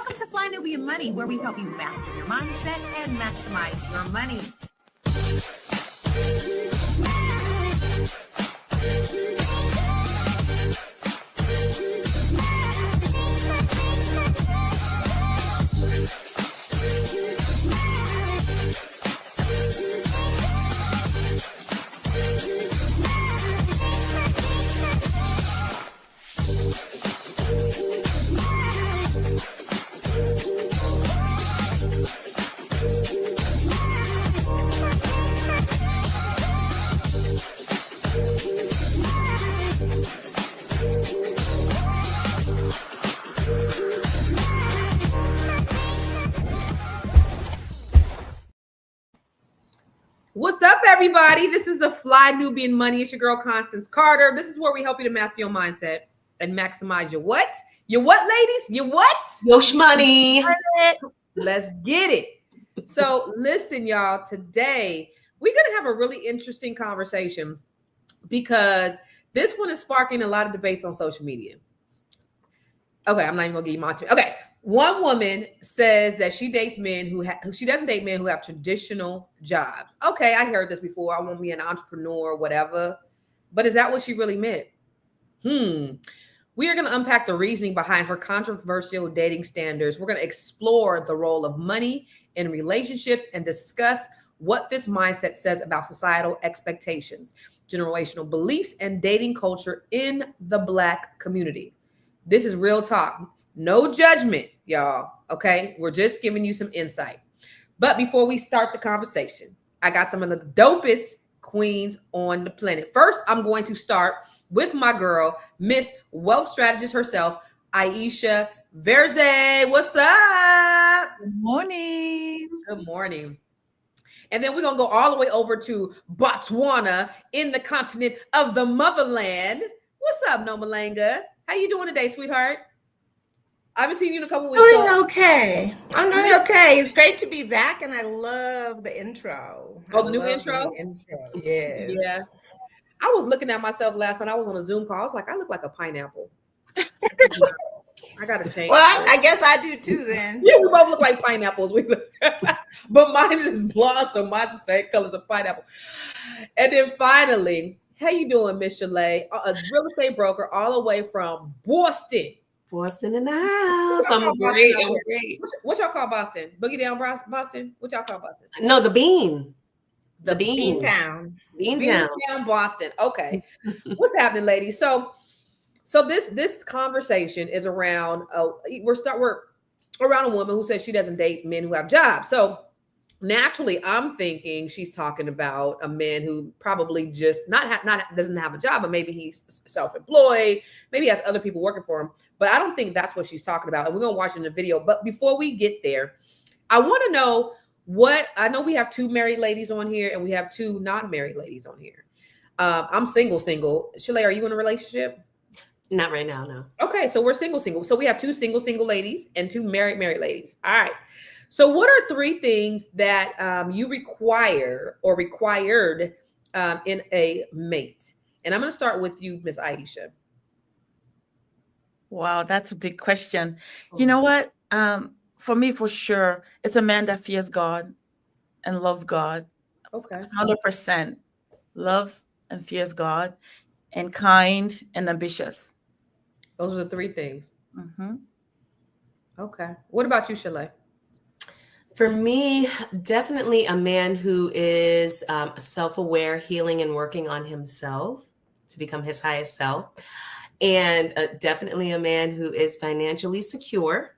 Welcome to Fly Nubian Money, where we help you master your mindset and maximize your money. What's up, everybody? This is the Fly Nubian Money. It's your girl, Constance Carter. This is where we help you to master your mindset and maximize your what? Your what, ladies? Your what? Your money. Let's get it. So listen, y'all, today we're going to have a really interesting conversation because this one is sparking a lot of debates on social media. Okay, I'm not even going to give you my... Okay. One woman says that she dates men she doesn't date men who have traditional jobs. Okay, I heard this before. I want to be an entrepreneur, whatever. But is that what she really meant? We are going to unpack the reasoning behind her controversial dating standards. We're going to explore the role of money in relationships and discuss what this mindset says about societal expectations, generational beliefs, and dating culture in the Black community. This is real talk. No judgment, y'all. Okay. We're just giving you some insight. But before we start the conversation, I got some of the dopest queens on the planet. First, I'm going to start with my girl, Miss Wealth Strategist herself, Aisha Verze. What's up? Good morning. Good morning. And then we're going to go all the way over to Botswana in the continent of the motherland. What's up, Nomalanga? How you doing today, sweetheart? I haven't seen you in a couple weeks. Doing okay. I'm doing okay. It's great to be back, and I love the intro. Oh, the new intro? Yes. Yeah. I was looking at myself last night. I was on a Zoom call. I was like, I look like a pineapple. I got to change. Well, I guess I do too then. Yeah, we both look like pineapples. But mine is blonde, so mine's the same color as a pineapple. And then finally, how you doing, Miss Chalet? A real estate broker all the way from Boston. Boston in the house. I'm great. I'm great. What y'all call Boston? Boogie down Boston? What y'all call Boston? No, the Bean. The Bean Town. Beantown. Beantown, Boston. Okay. What's happening, ladies? So this conversation is around we're around a woman who says she doesn't date men who have jobs. So naturally, I'm thinking she's talking about a man who probably just not doesn't have a job, but maybe he's self-employed, maybe he has other people working for him. But I don't think that's what she's talking about. And we're gonna watch it in the video. But before we get there, I want to know I know we have two married ladies on here and we have two non-married ladies on here. I'm single. Chalet, are you in a relationship? Not right now, no. Okay, so we're single. So we have two single ladies and two married ladies. All right. So what are three things that you require or required in a mate? And I'm going to start with you, Miss Aisha. Wow, that's a big question. You know what? For me, for sure, it's a man that fears God and loves God. Okay. 100% loves and fears God and kind and ambitious. Those are the three things. Mm-hmm. Okay. What about you, Chalet? For me, definitely a man who is self-aware, healing and working on himself to become his highest self. And definitely a man who is financially secure.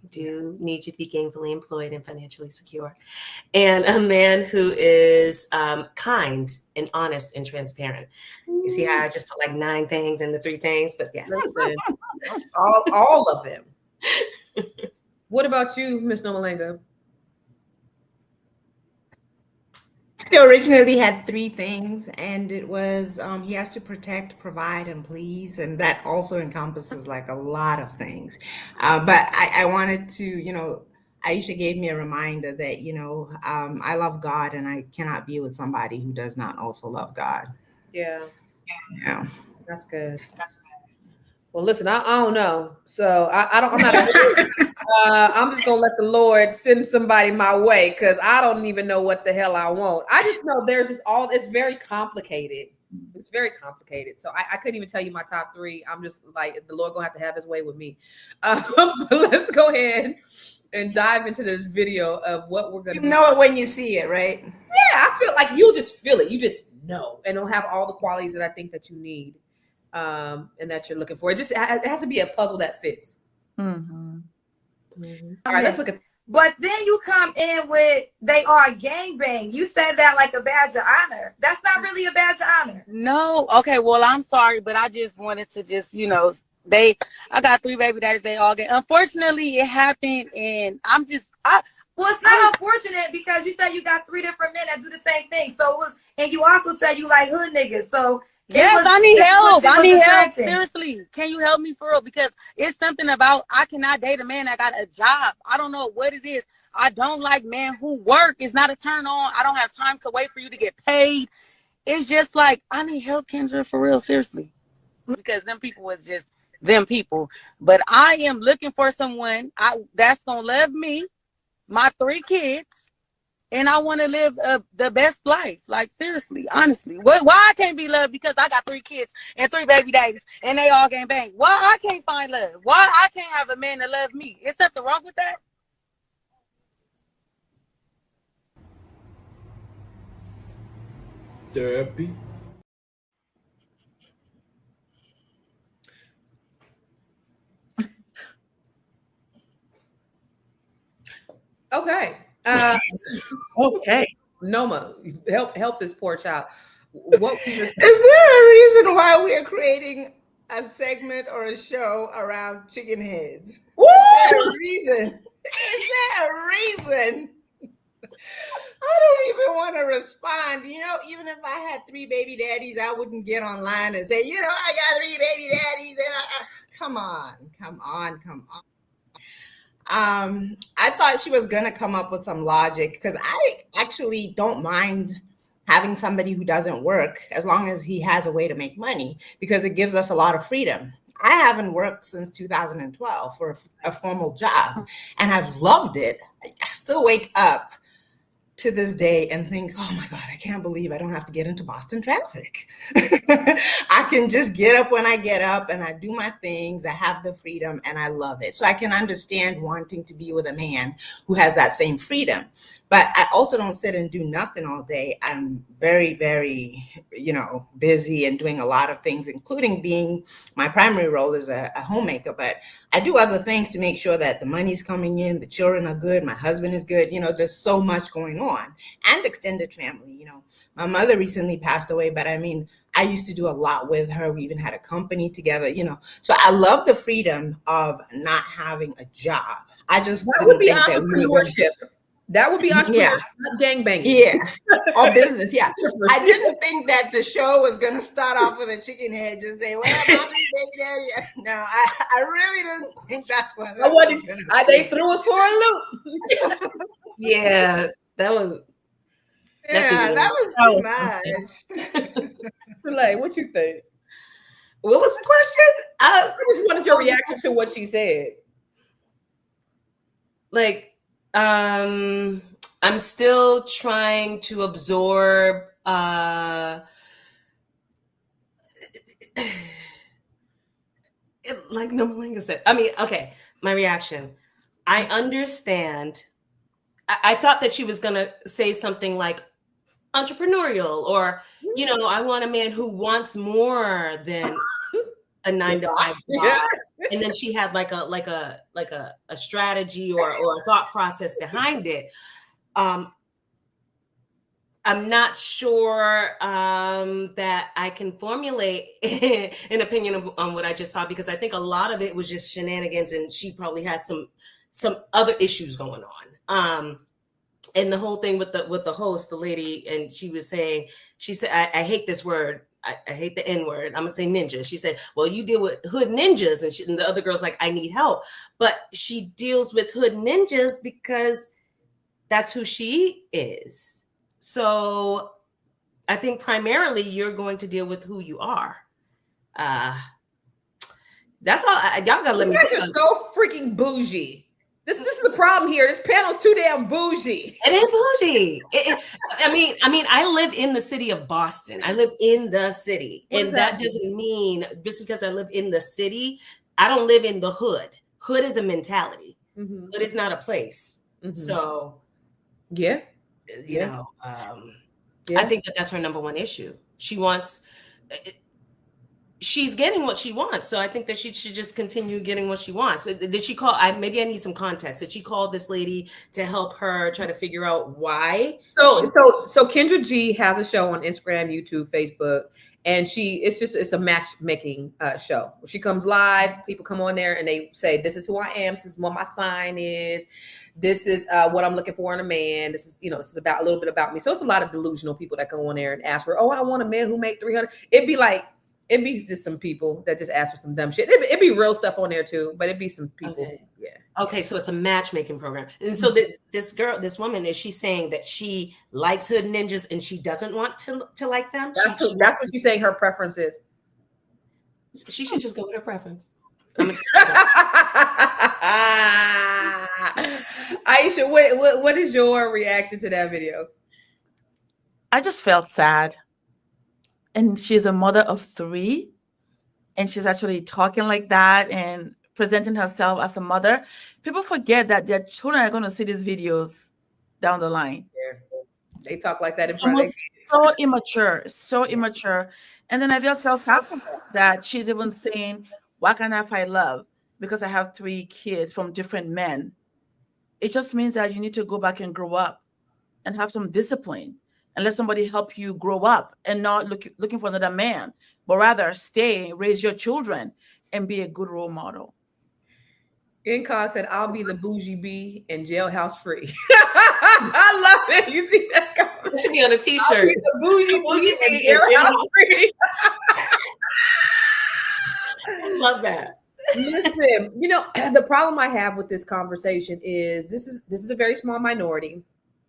We do need you to be gainfully employed and financially secure. And a man who is kind and honest and transparent. You see how I just put like 9 things in the 3 things, but yes. Listen, all of them. What about you, Miss Nomalanga? He originally had 3 things, and it was he has to protect, provide, and please, and that also encompasses like a lot of things. But I wanted to, Aisha gave me a reminder that I love God, and I cannot be with somebody who does not also love God. Yeah. Yeah, That's good. Well, listen, I don't know. So I'm not. I'm just gonna let the Lord send somebody my way because I don't even know what the hell I want. I just know there's this all. It's very complicated. It's very complicated. So I couldn't even tell you my top three. I'm just like the Lord gonna have to have His way with me. But let's go ahead and dive into this video of what we're gonna. You know it when you see it, right? Yeah, I feel like you'll just feel it. You just know, and it'll have all the qualities that I think that you need, and that you're looking for. It has to be a puzzle that fits. Mm-hmm. All right, let's look at. But then you come in with they are a gangbang. You said that like a badge of honor. That's not really a badge of honor. No, okay, well, I'm sorry, but I just wanted to just, I got 3 baby daddies, they all get, unfortunately, it happened, and Well, it's not unfortunate because you said you got 3 different men that do the same thing. So it was, and you also said you like hood niggas. So yes, I need help. I need help. attracting. Seriously, can you help me for real? Because it's something about I cannot date a man that got a job. I don't know what it is. I don't like men who work. It's not a turn on. I don't have time to wait for you to get paid. It's just like I need help, Kendra, for real. Seriously, because them people was just them people. But I am looking for someone that's gonna love me, my 3 kids. And I want to live the best life. Like, seriously, honestly. Why I can't be loved because I got 3 kids and 3 baby daddies and they all gang bang? Why I can't find love? Why I can't have a man to love me? Is something wrong with that? Therapy. Okay. Okay. Noma, help this poor child. What Is there a reason why we are creating a segment or a show around chicken heads? Woo! Is there a reason? Is there a reason? I don't even want to respond. Even if I had 3 baby daddies, I wouldn't get online and say, I got 3 baby daddies. And come on. I thought she was going to come up with some logic because I actually don't mind having somebody who doesn't work as long as he has a way to make money because it gives us a lot of freedom. I haven't worked since 2012 for a formal job and I've loved it. I still wake up to this day and think, oh my God, I can't believe I don't have to get into Boston traffic. I can just get up when I get up and I do my things. I have the freedom and I love it. So I can understand wanting to be with a man who has that same freedom. But I also don't sit and do nothing all day. I'm very, very, busy and doing a lot of things, including being my primary role as a homemaker. But I do other things to make sure that the money's coming in, the children are good, my husband is good. There's so much going on, and extended family. My mother recently passed away, but I used to do a lot with her. We even had a company together, So I love the freedom of not having a job. I just that didn't would be think that we were entrepreneurship. That would be entrepreneurship, not gangbanging. Yeah, or business. Yeah, I didn't think that the show was going to start off with a chicken head. Just say, "Well, mommy, baby, daddy." No, I really didn't think that's what. They threw us for a loop. Yeah, that was. Yeah, that was too much. Chile, what you think? What was the question? I just wanted your reaction to what she said. I'm still trying to absorb like Nomalinga said. Okay, my reaction. I understand. I thought that she was gonna say something like entrepreneurial or, I want a man who wants more than a 9 to 5 job. Yeah. And then she had like a strategy or a thought process behind it. I'm not sure that I can formulate an opinion on what I just saw because I think a lot of it was just shenanigans and she probably has some other issues going on. And the whole thing with the host, the lady, and she said, I hate this word. I hate the N word. I'm gonna say ninja. She said, well, you deal with hood ninjas. And the other girl's like, I need help. But she deals with hood ninjas because that's who she is. So I think primarily you're going to deal with who you are. That's all. Y'all gotta let me. You guys are so freaking bougie. This is the problem here. This panel's too damn bougie. It ain't bougie. I mean, I live in the city of Boston. I live in the city, and that doesn't mean just because I live in the city, I don't live in the hood. Hood is a mentality. Mm-hmm. Hood is not a place. Mm-hmm. So, yeah, you know, I think that's her number one issue. She's getting what she wants. So I think that she should just continue getting what she wants. Did she call? Maybe I need some context. Did she call this lady to help her try to figure out why? So Kendra G has a show on Instagram, YouTube, Facebook, and it's a matchmaking show. She comes live, people come on there and they say, this is who I am, this is what my sign is, this is what I'm looking for in a man, this is about a little bit about me. So it's a lot of delusional people that go on there and ask for, oh, I want a man who make 300. It'd be just some people that just ask for some dumb shit. It'd be real stuff on there too, but it'd be some people. Okay. Yeah. Okay, so it's a matchmaking program. And so this woman, is she saying that she likes hood ninjas and she doesn't want to like them? That's what she's saying her preference is. She should just go with her preference. Aisha, what is your reaction to that video? I just felt sad. And she's a mother of 3, and she's actually talking like that and presenting herself as a mother. People forget that their children are going to see these videos down the line. Yeah. They talk like that in front of so immature. And then I just felt sad that she's even saying, why can't I find love? Because I have 3 kids from different men. It just means that you need to go back and grow up and have some discipline. And let somebody help you grow up and not looking for another man, but rather stay, raise your children, and be a good role model. Incog said, I'll be the bougie bee and jailhouse free. I love it. You see that comment? It should be on a t-shirt. The bougie bee and jailhouse free. I love that. Listen, the problem I have with this conversation is this is a very small minority.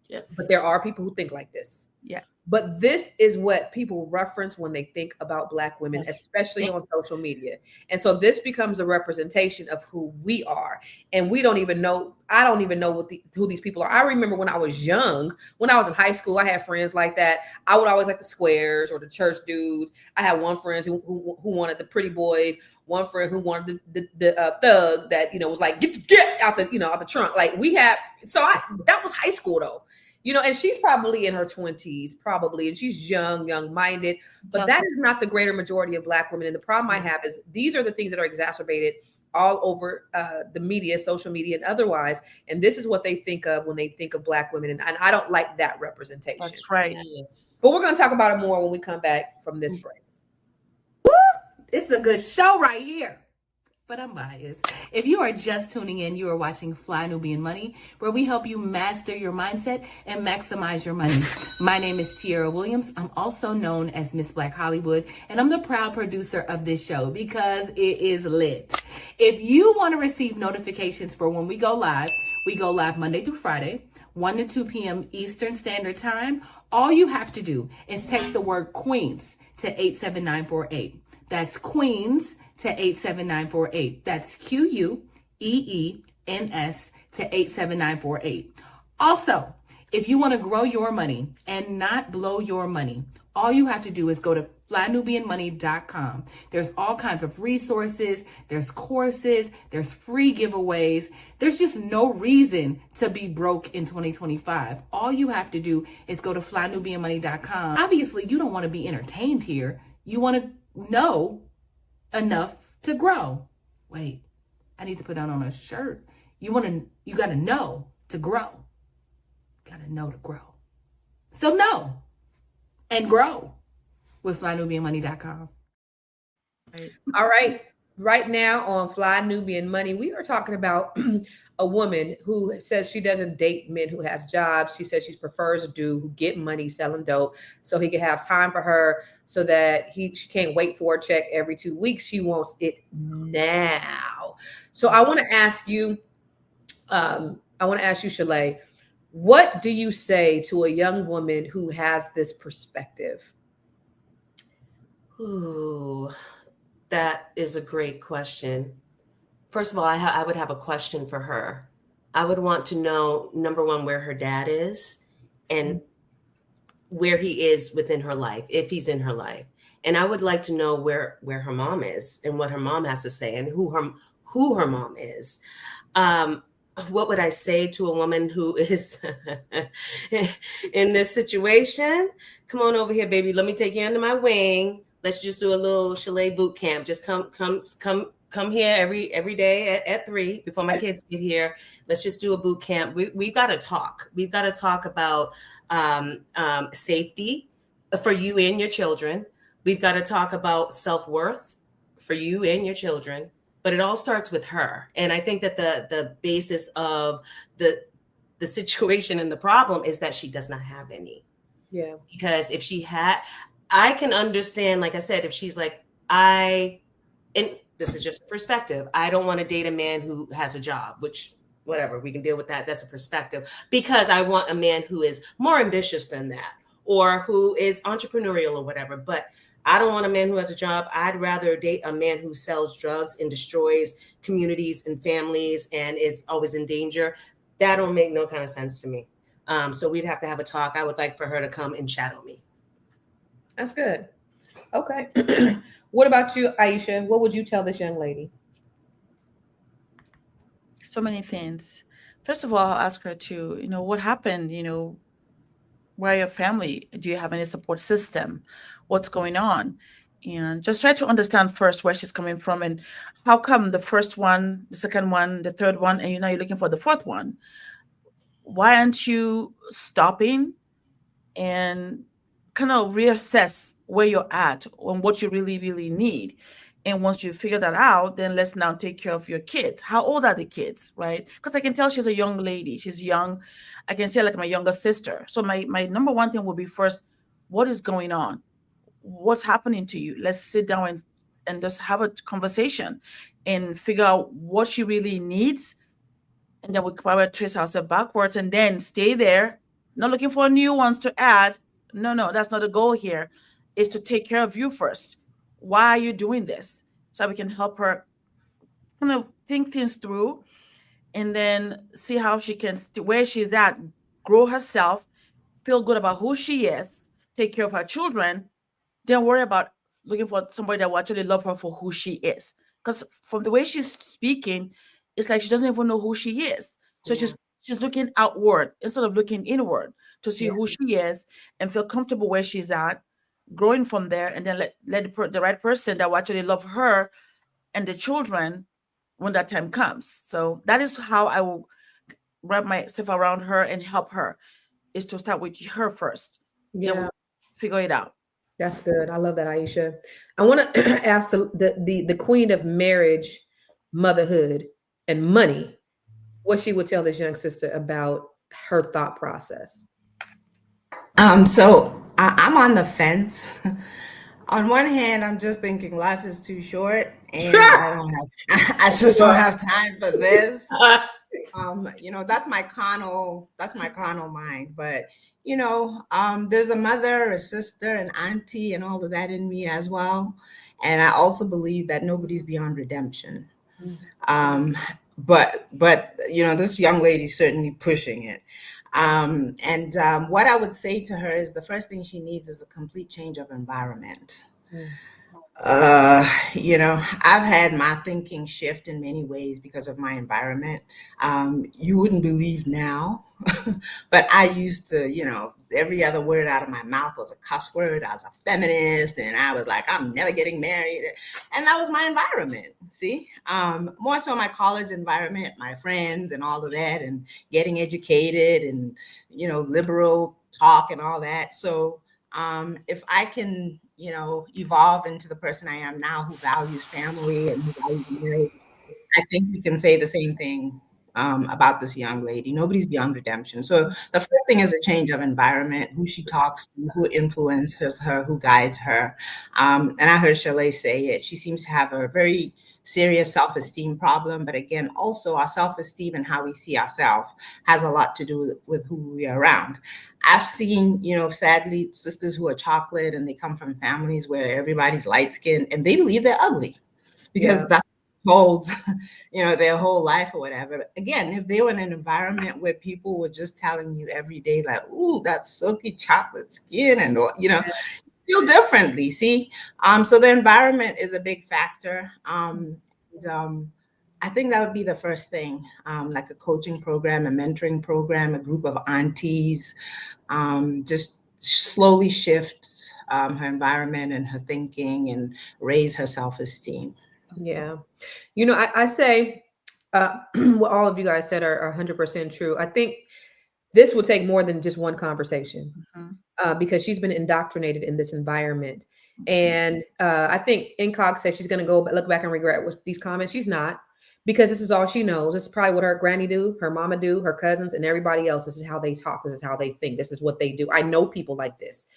Yes. But there are people who think like this. Yeah. But this is what people reference when they think about Black women, especially on social media. And so this becomes a representation of who we are. And we don't even know, I don't even know who these people are. I remember when I was young, when I was in high school, I had friends like that. I would always like the squares or the church dudes. I had one friend who wanted the pretty boys, one friend who wanted the thug that, was like, get out the trunk. Like that was high school though. And she's probably in her 20s, probably, and she's young-minded, but that is not the greater majority of Black women. And the problem I have is these are the things that are exacerbated all over the media, social media, and otherwise. And this is what they think of when they think of Black women. And I don't like that representation. That's right. Yes. But we're going to talk about it more when we come back from this break. Woo! It's a good show right here. But I'm biased. If you are just tuning in, you are watching Fly Nubian Money, where we help you master your mindset and maximize your money. My name is Tiara Williams. I'm also known as Miss Black Hollywood, and I'm the proud producer of this show because it is lit. If you want to receive notifications for when we go live Monday through Friday, 1 to 2 p.m. Eastern Standard Time. All you have to do is text the word Queens to 87948. That's Queens to 87948. That's QUEENS to 87948. Also, if you want to grow your money and not blow your money, all you have to do is go to flynubianmoney.com. There's all kinds of resources, there's courses, there's free giveaways. There's just no reason to be broke in 2025. All you have to do is go to flynubianmoney.com. Obviously, you don't want to be entertained here. You want to know enough to grow. Wait, I need to put that on a shirt. You got to know to grow. Got to know to grow. So know and grow with flynubianmoney.com. All right. Right now on Fly Nubian Money, we are talking about a woman who says she doesn't date men who has jobs. She says she prefers a dude who get money selling dope so he can have time for her so that she can't wait for a check every 2 weeks. She wants it now. So I want to ask you, Shalay, what do you say to a young woman who has this perspective? Ooh, That is a great question. First of all, I would have a question for her. I would want to know, number one, where her dad is and where he is within her life, if he's in her life. And I would like to know where her mom is and what her mom has to say and who her mom is. Um, what would I say to a woman who is in this situation? Come on over here, baby. Let me take you under my wing. Let's just do a little chalet boot camp. Just come here every day at 3 before my kids get here. Let's just do a boot camp. We've got to talk. We've got to talk about safety for you and your children. We've got to talk about self-worth for you and your children. But it all starts with her. And I think that the basis of the situation and the problem is that she does not have any. Yeah. Because if she had, I can understand, like I said, if she's like, and this is just a perspective, I don't want to date a man who has a job, which whatever, we can deal with that. That's a perspective. Because I want a man who is more ambitious than that or who is entrepreneurial or whatever. But I don't want a man who has a job. I'd rather date a man who sells drugs and destroys communities and families and is always in danger. That don't make no kind of sense to me. So we'd have to have a talk. I would like for her to come and shadow me. That's good. Okay. What about you, Aisha? What would you tell this young lady? So many things. First of all, I'll ask her to, what happened, where are your family? Do you have any support system? What's going on? And just try to understand first where she's coming from and how come the first one, the second one, the third one, and you're looking for the fourth one. Why aren't you stopping and kind of reassess where you're at and what you really, really need? And once you figure that out, then let's now take care of your kids. How old are the kids, right? Because I can tell she's a young lady. She's young. I can see her like my younger sister. So my number one thing will be first, what is going on? What's happening to you? Let's sit down and just have a conversation and figure out what she really needs. And then we probably trace ourselves backwards and then stay there, not looking for new ones to add. No, that's not the goal here. Is to take care of you first. Why are you doing this? So we can help her kind of think things through and then see how she can, where she's at, grow herself, feel good about who she is, take care of her children, then worry about looking for somebody that will actually love her for who she is. Because from the way she's speaking, it's like she doesn't even know who she is. So she's looking outward instead of looking inward to see who she is and feel comfortable where she's at, growing from there, and then let the right person that will actually love her and the children when that time comes. So that is how I will wrap myself around her and help her, is to start with her first. Yeah. Then figure it out. That's good. I love that, Aisha. I want to ask the queen of marriage, motherhood, and money, what she would tell this young sister about her thought process. So I'm on the fence. On one hand, I'm just thinking life is too short, and I just don't have time for this. That's my carnal mind. But there's a mother, a sister, an auntie, and all of that in me as well. And I also believe that nobody's beyond redemption. But this young lady's certainly pushing it. What I would say to her is the first thing she needs is a complete change of environment. I've had my thinking shift in many ways because of my environment. You wouldn't believe now, but I used to, every other word out of my mouth was a cuss word. I was a feminist, and I was like, I'm never getting married. And that was my environment, see? More so my college environment, my friends and all of that, and getting educated and, liberal talk and all that. So if I can, evolve into the person I am now, who values family and who values marriage, I think we can say the same thing about this young lady. Nobody's beyond redemption. So the first thing is a change of environment, who she talks to, who influences her, who guides her. And I heard Chalet say it. She seems to have a very serious self-esteem problem. But again, also our self-esteem and how we see ourselves has a lot to do with who we are around. I've seen, sadly, sisters who are chocolate and they come from families where everybody's light skinned and they believe they're ugly. because Yeah. that's told, their whole life or whatever. But again, if they were in an environment where people were just telling you every day, like, ooh, that silky chocolate skin, and feel differently. See, so the environment is a big factor. I think that would be the first thing, like a coaching program, a mentoring program, a group of aunties, just slowly shift her environment and her thinking and raise her self-esteem. Yeah. I say what all of you guys said are 100% true. I think this will take more than just one conversation. Because she's been indoctrinated in this environment. And I think Incog says she's going to go look back and regret with these comments. She's not, because this is all she knows. This is probably what her granny do, her mama do, her cousins, and everybody else. This is how they talk. This is how they think. This is what they do. I know people like this.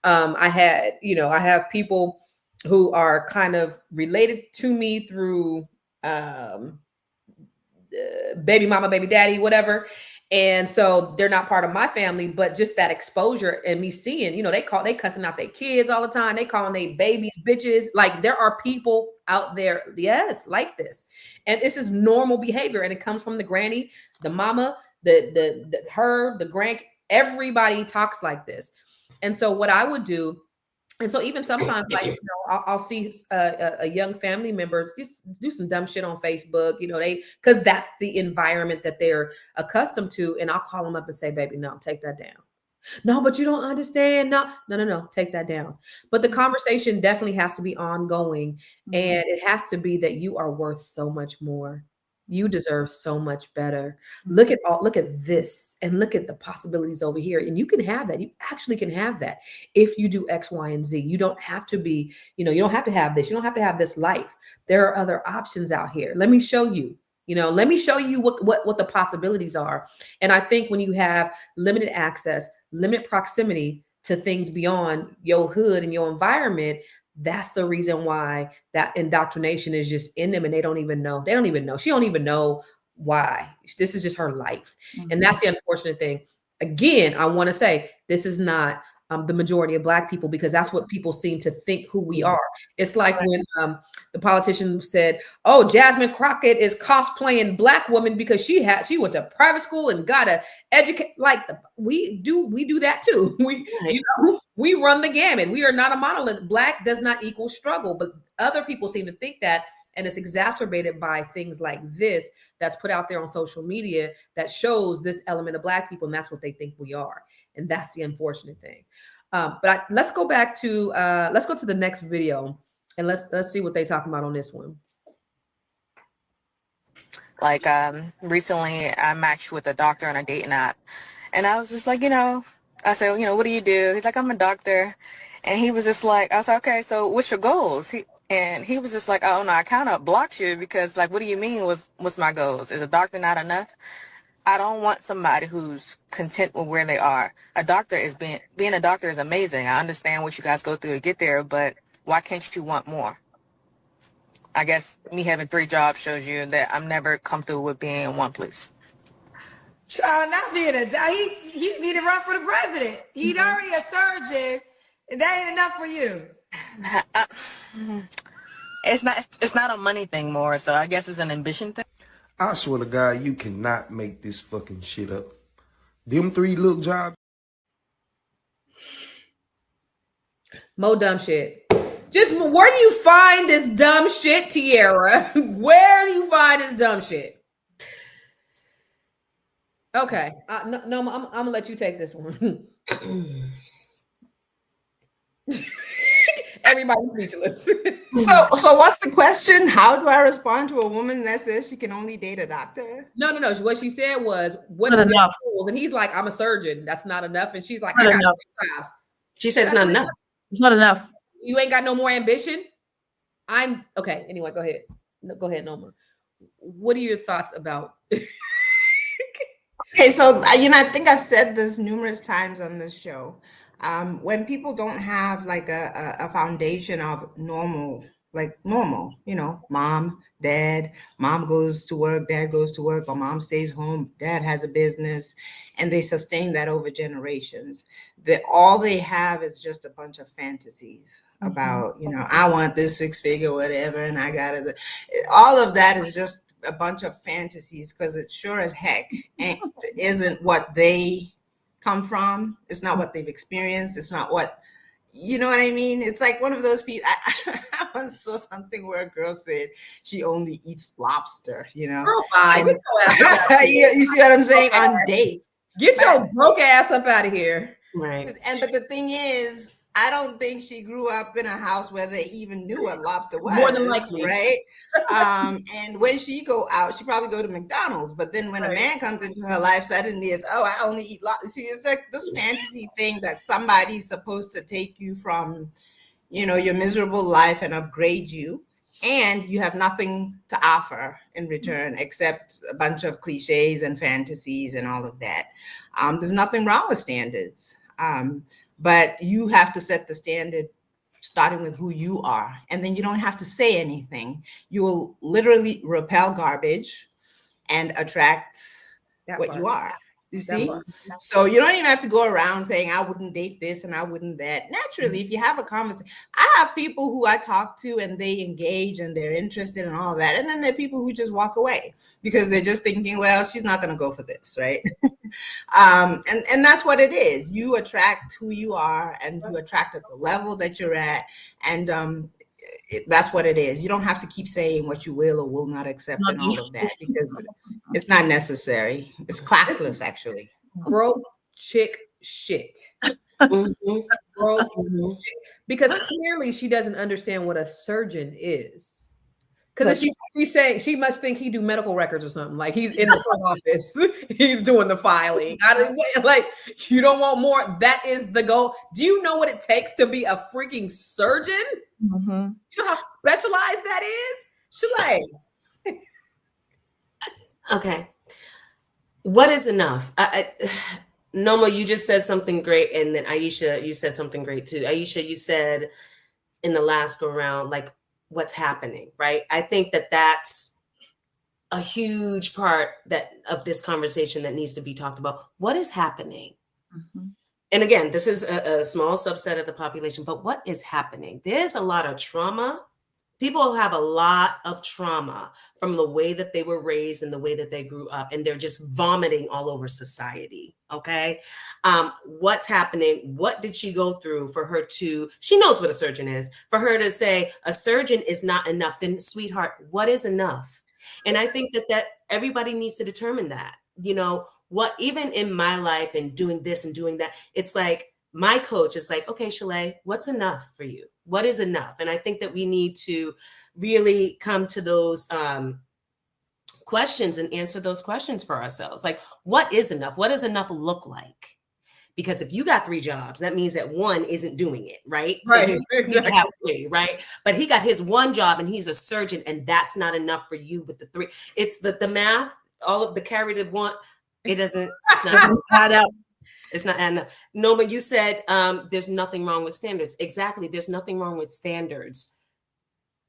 I have people who are kind of related to me through baby mama, baby daddy, whatever. And so they're not part of my family, but just that exposure and me seeing, they cussing out their kids all the time. They calling their babies bitches. Like, there are people out there, yes, like this. And this is normal behavior. And it comes from the granny, the mama, the grand, everybody talks like this. And so what I would do, and so even sometimes, like, I'll see a young family member just do some dumb shit on Facebook, because that's the environment that they're accustomed to. And I'll call them up and say, baby, no, take that down. No, but you don't understand. No, take that down. But the conversation definitely has to be ongoing. And it has to be that you are worth so much more. You deserve so much better. Look at this, and look at the possibilities over here. And you can have that. You actually can have that if you do X, Y, and Z. You don't have to be, you don't have to have this. You don't have to have this life. There are other options out here. Let me show you. Let me show you what the possibilities are. And I think when you have limited access, limited proximity to things beyond your hood and your environment, that's the reason why that indoctrination is just in them, and they don't even know. She don't even know why. This is just her life. And that's the unfortunate thing. Again, I want to say this is not the majority of Black people, because that's what people seem to think who we are. It's like when the politician said, oh, Jasmine Crockett is cosplaying Black woman because she went to private school and got to educate. Like, we do that too. We run the gamut. We are not a monolith. Black does not equal struggle, but other people seem to think that. And it's exacerbated by things like this that's put out there on social media that shows this element of Black people, and that's what they think we are. And that's the unfortunate thing. Let's go to the next video, and let's see what they're talking about on this one. Like, recently I matched with a doctor on a dating app, and I was just like, I said, what do you do? He's like, I'm a doctor. And he was just like, I was like, okay, so what's your goals? He was just like, oh no, I kind of blocked you because, like, what do you mean what's my goals? Is a doctor not enough? I don't want somebody who's content with where they are. Being a doctor is amazing. I understand what you guys go through to get there, but why can't you want more? I guess me having 3 jobs shows you that I'm never comfortable with being in one place. Not being he need to run for the president. He's already a surgeon, and that ain't enough for you. It's not a money thing more, so I guess it's an ambition thing. I swear to God, you cannot make this fucking shit up. Them 3 little jobs. Mo dumb shit. Just where do you find this dumb shit, Tiara? Where do you find this dumb shit? Okay. No, I'm gonna let you take this one. Everybody's speechless. So what's the question? How do I respond to a woman that says she can only date a doctor? No. What she said was, what is your goals? And he's like, I'm a surgeon. That's not enough. And she's like, I got 2 jobs. She said it's not enough. It's not enough. You ain't got no more ambition? Okay. Anyway, go ahead. Go ahead, Noma. What are your thoughts about? Okay, so I think I've said this numerous times on this show. When people don't have like a foundation of normal like normal, mom, dad, mom goes to work, dad goes to work, or mom stays home, dad has a business, and they sustain that over generations. All they have is just a bunch of fantasies about, I want this six figure, whatever, and I got it. All of that is just a bunch of fantasies because it sure as heck isn't what they come from. It's not what they've experienced. It's not what you know what I mean? It's like one of those people. I once saw something where a girl said she only eats lobster, Girl, bye. And Get your ass up out of here. you see what I'm saying? On dates. Get your broke ass up out of here. Right. But the thing is, I don't think she grew up in a house where they even knew what lobster was. More than likely. Right? And when she go out, she probably go to McDonald's. But then when a man comes into her life, suddenly it's, oh, I only eat lobster. See, it's like this fantasy thing that somebody's supposed to take you from, your miserable life and upgrade you. And you have nothing to offer in return except a bunch of cliches and fantasies and all of that. There's nothing wrong with standards. But you have to set the standard starting with who you are. And then you don't have to say anything. You will literally repel garbage and attract what you are. You see? So you don't even have to go around saying, I wouldn't date this and I wouldn't that. Naturally, if you have a conversation, I have people who I talk to and they engage and they're interested in all of that. And then there are people who just walk away because they're just thinking, well, she's not going to go for this, right? And that's what it is. You attract who you are and you attract at the level that you're at. And that's what it is. You don't have to keep saying what you will or will not accept and all of that because it's not necessary. It's classless, actually. Broke chick shit. Mhm. Broke shit. Because clearly she doesn't understand what a surgeon is. Because she's saying she must think he do medical records or something. Like he's in the front office, he's doing the filing. Like you don't want more. That is the goal. Do you know what it takes to be a freaking surgeon? Mm-hmm. You know how specialized that is? Shulay. Okay. What is enough? Noma, you just said something great, and then Aisha, you said something great too. Aisha, you said in the last go round, like what's happening, right? I think that that's a huge part of this conversation that needs to be talked about. What is happening? Mm-hmm. And again, this is a small subset of the population, but what is happening? There's a lot of trauma. People have a lot of trauma from the way that they were raised and the way that they grew up, and they're just vomiting all over society. Okay. What's happening? What did she go through for her she knows what a surgeon is, for her to say a surgeon is not enough? Then, sweetheart, what is enough? And I think that everybody needs to determine that, what, even in my life and doing this and doing that, it's like my coach is like, okay, Shalay, what's enough for you? What is enough? And I think that we need to really come to those questions and answer those questions for ourselves. Like, what is enough? What does enough look like? Because if you got 3 jobs, that means that one isn't doing it, right? Right. So you have 3, right? But he got his 1 job and he's a surgeon, and that's not enough for you with the 3. It's the math, all of the carry to one. It's not add up. It's not adding up. Noma, you said there's nothing wrong with standards. Exactly. There's nothing wrong with standards.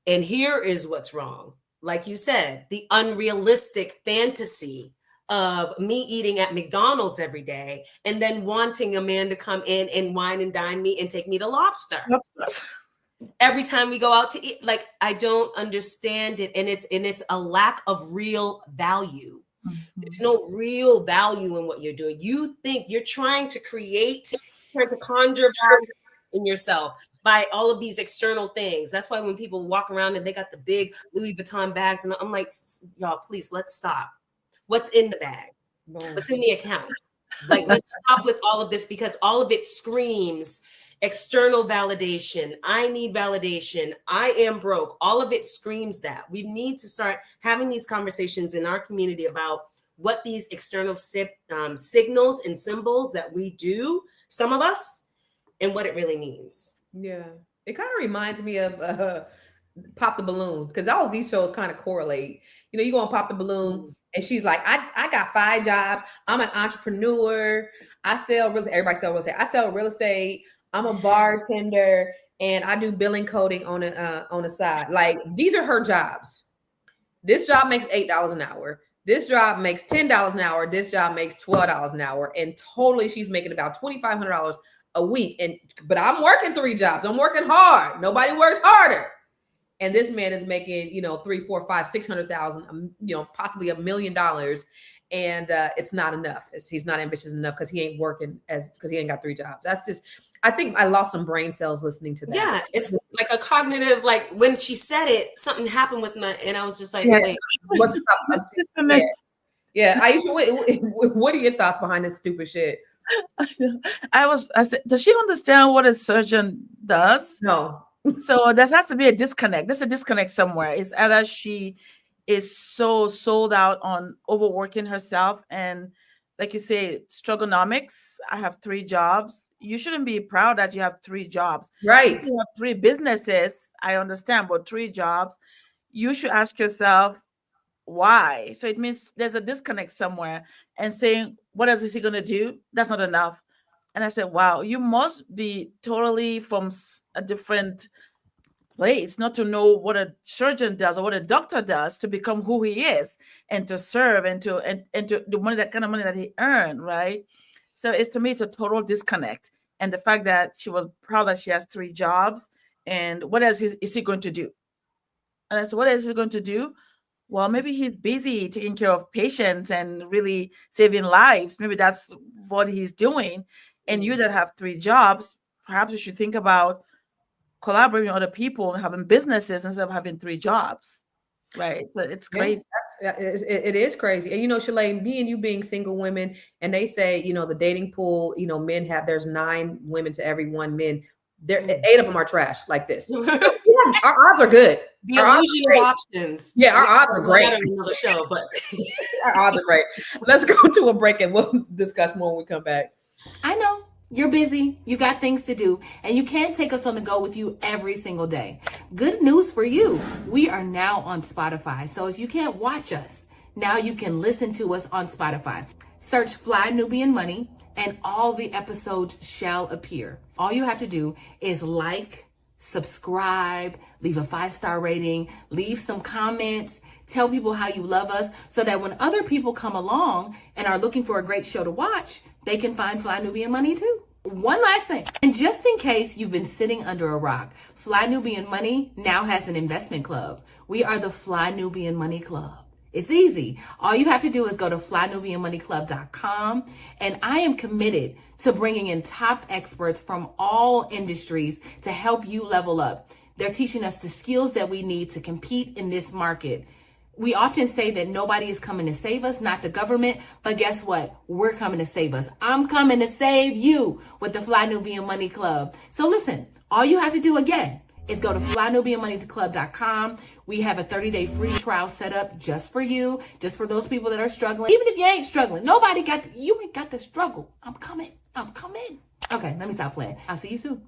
And here is what's wrong. Like you said, the unrealistic fantasy of me eating at McDonald's every day and then wanting a man to come in and wine and dine me and take me to lobster. Every time we go out to eat. Like, I don't understand it. And it's a lack of real value. Mm-hmm. There's no real value in what you're doing. You think you're trying to conjure value in yourself by all of these external things. That's why when people walk around and they got the big Louis Vuitton bags, and I'm like, y'all, please, let's stop. What's in the bag? What's in the account? Like, let's stop with all of this, because all of it screams external validation. I need validation. I am broke. All of it screams that. We need to start having these conversations in our community about what these external signals and symbols that we do, some of us, and what it really means. Yeah. It kind of reminds me of Pop the Balloon, because all of these shows kind of correlate. You go on Pop the Balloon, and she's like, I got 5 jobs. I'm an entrepreneur. I sell real estate. Everybody sell real estate. I sell real estate. I'm a bartender. and I do billing coding on the side. Like, these are her jobs. This job makes $8 an hour. This job makes $10 an hour. This job makes $12 an hour. And totally, she's making about $2,500 a week. But I'm working 3 jobs. I'm working hard. Nobody works harder. And this man is making, you know, 3, 4, 5, 600,000, you know, possibly $1 million. And it's not enough. He's not ambitious enough because he ain't working because he ain't got 3 jobs. That's just, I think I lost some brain cells listening to that. Yeah, it's like a cognitive, like when she said it, something happened with my, and I was just like, Yeah. wait. What's up? Yeah, Aisha, what are your thoughts behind this stupid shit? I said, does she understand what a surgeon does? No. So there has to be a disconnect. There's a disconnect somewhere. It's either she is so sold out on overworking herself, and like you say, strugonomics. I have 3 jobs. You shouldn't be proud that you have 3 jobs. Right. If you have 3 businesses, I understand, but 3 jobs, you should ask yourself why. So it means there's a disconnect somewhere, and saying, what else is he going to do? That's not enough. And I said, wow, you must be totally from a different place not to know what a surgeon does or what a doctor does to become who he is and to serve and to the money, that kind of money that he earned, right? So it's, to me, it's a total disconnect. And the fact that she was proud that she has 3 jobs, and what else is he going to do? And I said, what else is he going to do? Well, maybe he's busy taking care of patients and really saving lives. Maybe that's what he's doing. And you that have 3 jobs, perhaps you should think about collaborating with other people and having businesses instead of having 3 jobs. Right. So it's crazy. It is crazy. And, you know, Shalane, me and you being single women, and they say, you know, the dating pool, you know, there's 9 women to every 1 man. There, 8 of them are trash like this. Yeah, our odds are good. The illusion of options. Yeah, our odds are great. Another show, but our odds are great. Let's go to a break and we'll discuss more when we come back. I know you're busy. You got things to do, and you can't take us on the go with you every single day. Good news for you. We are now on Spotify. So if you can't watch us, now you can listen to us on Spotify. Search Fly Nubian Money, and all the episodes shall appear. All you have to do is like, subscribe, leave a 5-star rating, leave some comments, tell people how you love us, so that when other people come along and are looking for a great show to watch, they can find Fly Nubian Money too. One last thing, and just in case you've been sitting under a rock, Fly Nubian Money now has an investment club. We are the Fly Nubian Money Club. It's easy. All you have to do is go to flynubianmoneyclub.com, and I am committed to bringing in top experts from all industries to help you level up. They're teaching us the skills that we need to compete in this market. We often say that nobody is coming to save us, not the government, but guess what? We're coming to save us. I'm coming to save you with the Fly Nubian Money Club. So listen, all you have to do again is go to flynubianmoneyclub.com. We have a 30-day free trial set up just for you, just for those people that are struggling. Even if you ain't struggling, you ain't got to struggle. I'm coming. Okay, let me stop playing. I'll see you soon.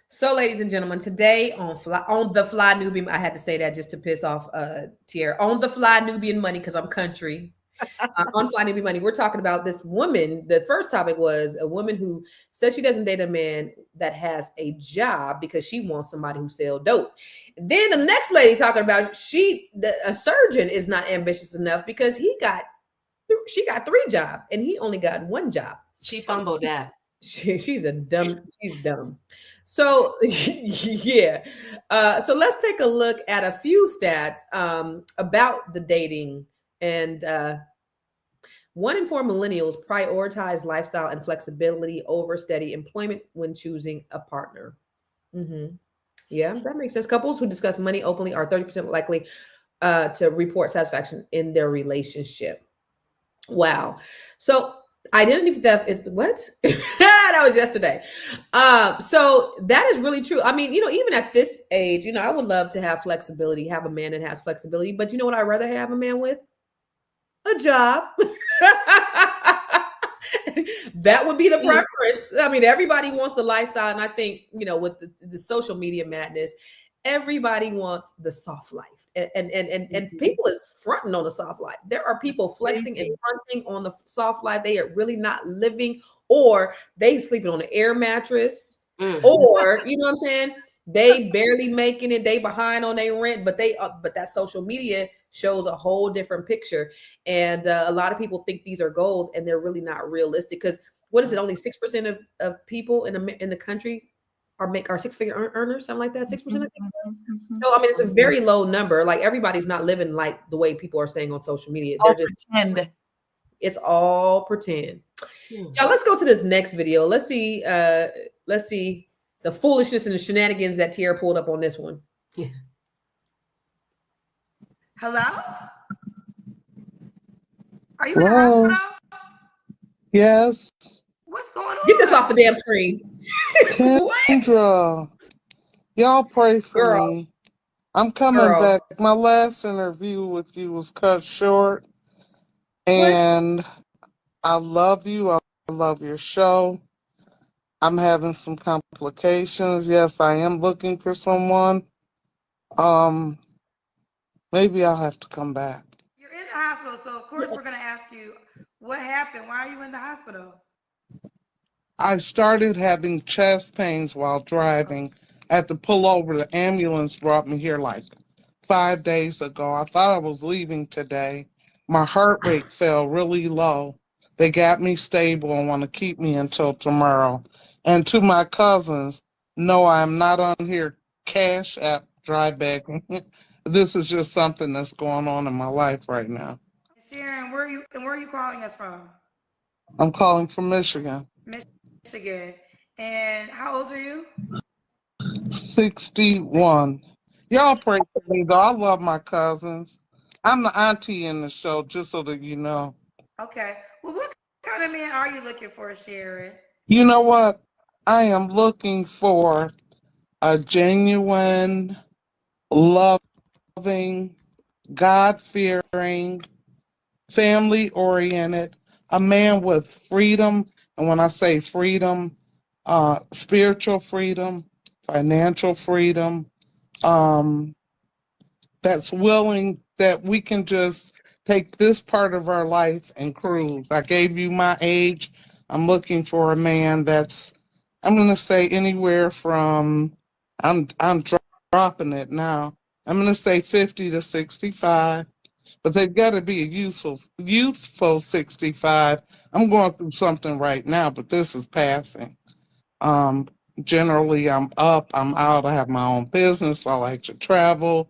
So, ladies and gentlemen, today on the Fly Nubian, I had to say that just to piss off Tierra. On the Fly Nubian Money, because I'm country. On Fly Nubian Money, we're talking about this woman. The first topic was a woman who says she doesn't date a man that has a job because she wants somebody who sells dope. Then the next lady talking about a surgeon is not ambitious enough because she got 3 jobs and he only got 1 job. She fumbled that. She's dumb. So yeah. So let's take a look at a few stats about the dating. And 1 in 4 millennials prioritize lifestyle and flexibility over steady employment when choosing a partner. Mm-hmm. Yeah, that makes sense. Couples who discuss money openly are 30% likely to report satisfaction in their relationship. Wow. So identity theft is what? That was yesterday. So that is really true. I mean, you know, even at this age, you know, I would love to have flexibility, have a man that has flexibility. But you know what I'd rather have a man with? A job. That would be the preference. I mean, everybody wants the lifestyle. And I think, you know, with the social media madness, everybody wants the soft life. And people is fronting on the soft life. There are people flexing and fronting on the soft life. They are really not living, or they sleeping on an air mattress. Or, you know what I'm saying? They barely making it, they behind on their rent, but but that social media shows a whole different picture. And a lot of people think these are goals, and they're really not realistic. Because what is it? Only 6% of people in the country are six-figure earners, something like that. 6%. I think. So I mean, it's a very low number. Like, everybody's not living like the way people are saying on social media. They're just pretend. It's all pretend. Yeah, let's go to this next video. Let's see the foolishness and the shenanigans that Tierra pulled up on this one. Hello? Are you in the hospital? Yes. What's going on? Get this off the damn screen. Kendra, y'all pray for me. I'm coming back. My last interview with you was cut short. And I love you. I love your show. I'm having some complications. Yes, I am looking for someone. Maybe I'll have to come back. You're in the hospital, so of course we're going to ask you what happened. Why are you in the hospital? I started having chest pains while driving. I had to pull over. The ambulance brought me here like 5 days ago. I thought I was leaving today. My heart rate fell really low. They got me stable and want to keep me until tomorrow. And to my cousins, no, I'm not on here Cash App dry begging. This is just something that's going on in my life right now. Sharon, where are you calling us from? I'm calling from Michigan. Michigan. And how old are you? 61. Y'all pray for me, though. I love my cousins. I'm the auntie in the show, just so that you know. Okay. Well, what kind of man are you looking for, Sharon? You know what? I am looking for a genuine, loving, God-fearing, family-oriented, a man with freedom. And when I say freedom, spiritual freedom, financial freedom, that's willing that we can just take this part of our life and cruise. I gave you my age. I'm looking for a man that's, I'm going to say anywhere from, I'm dropping it now. I'm going to say 50 to 65, but they've got to be a youthful 65. I'm going through something right now, but this is passing. Generally, I'm up, I'm out, I have my own business, I like to travel.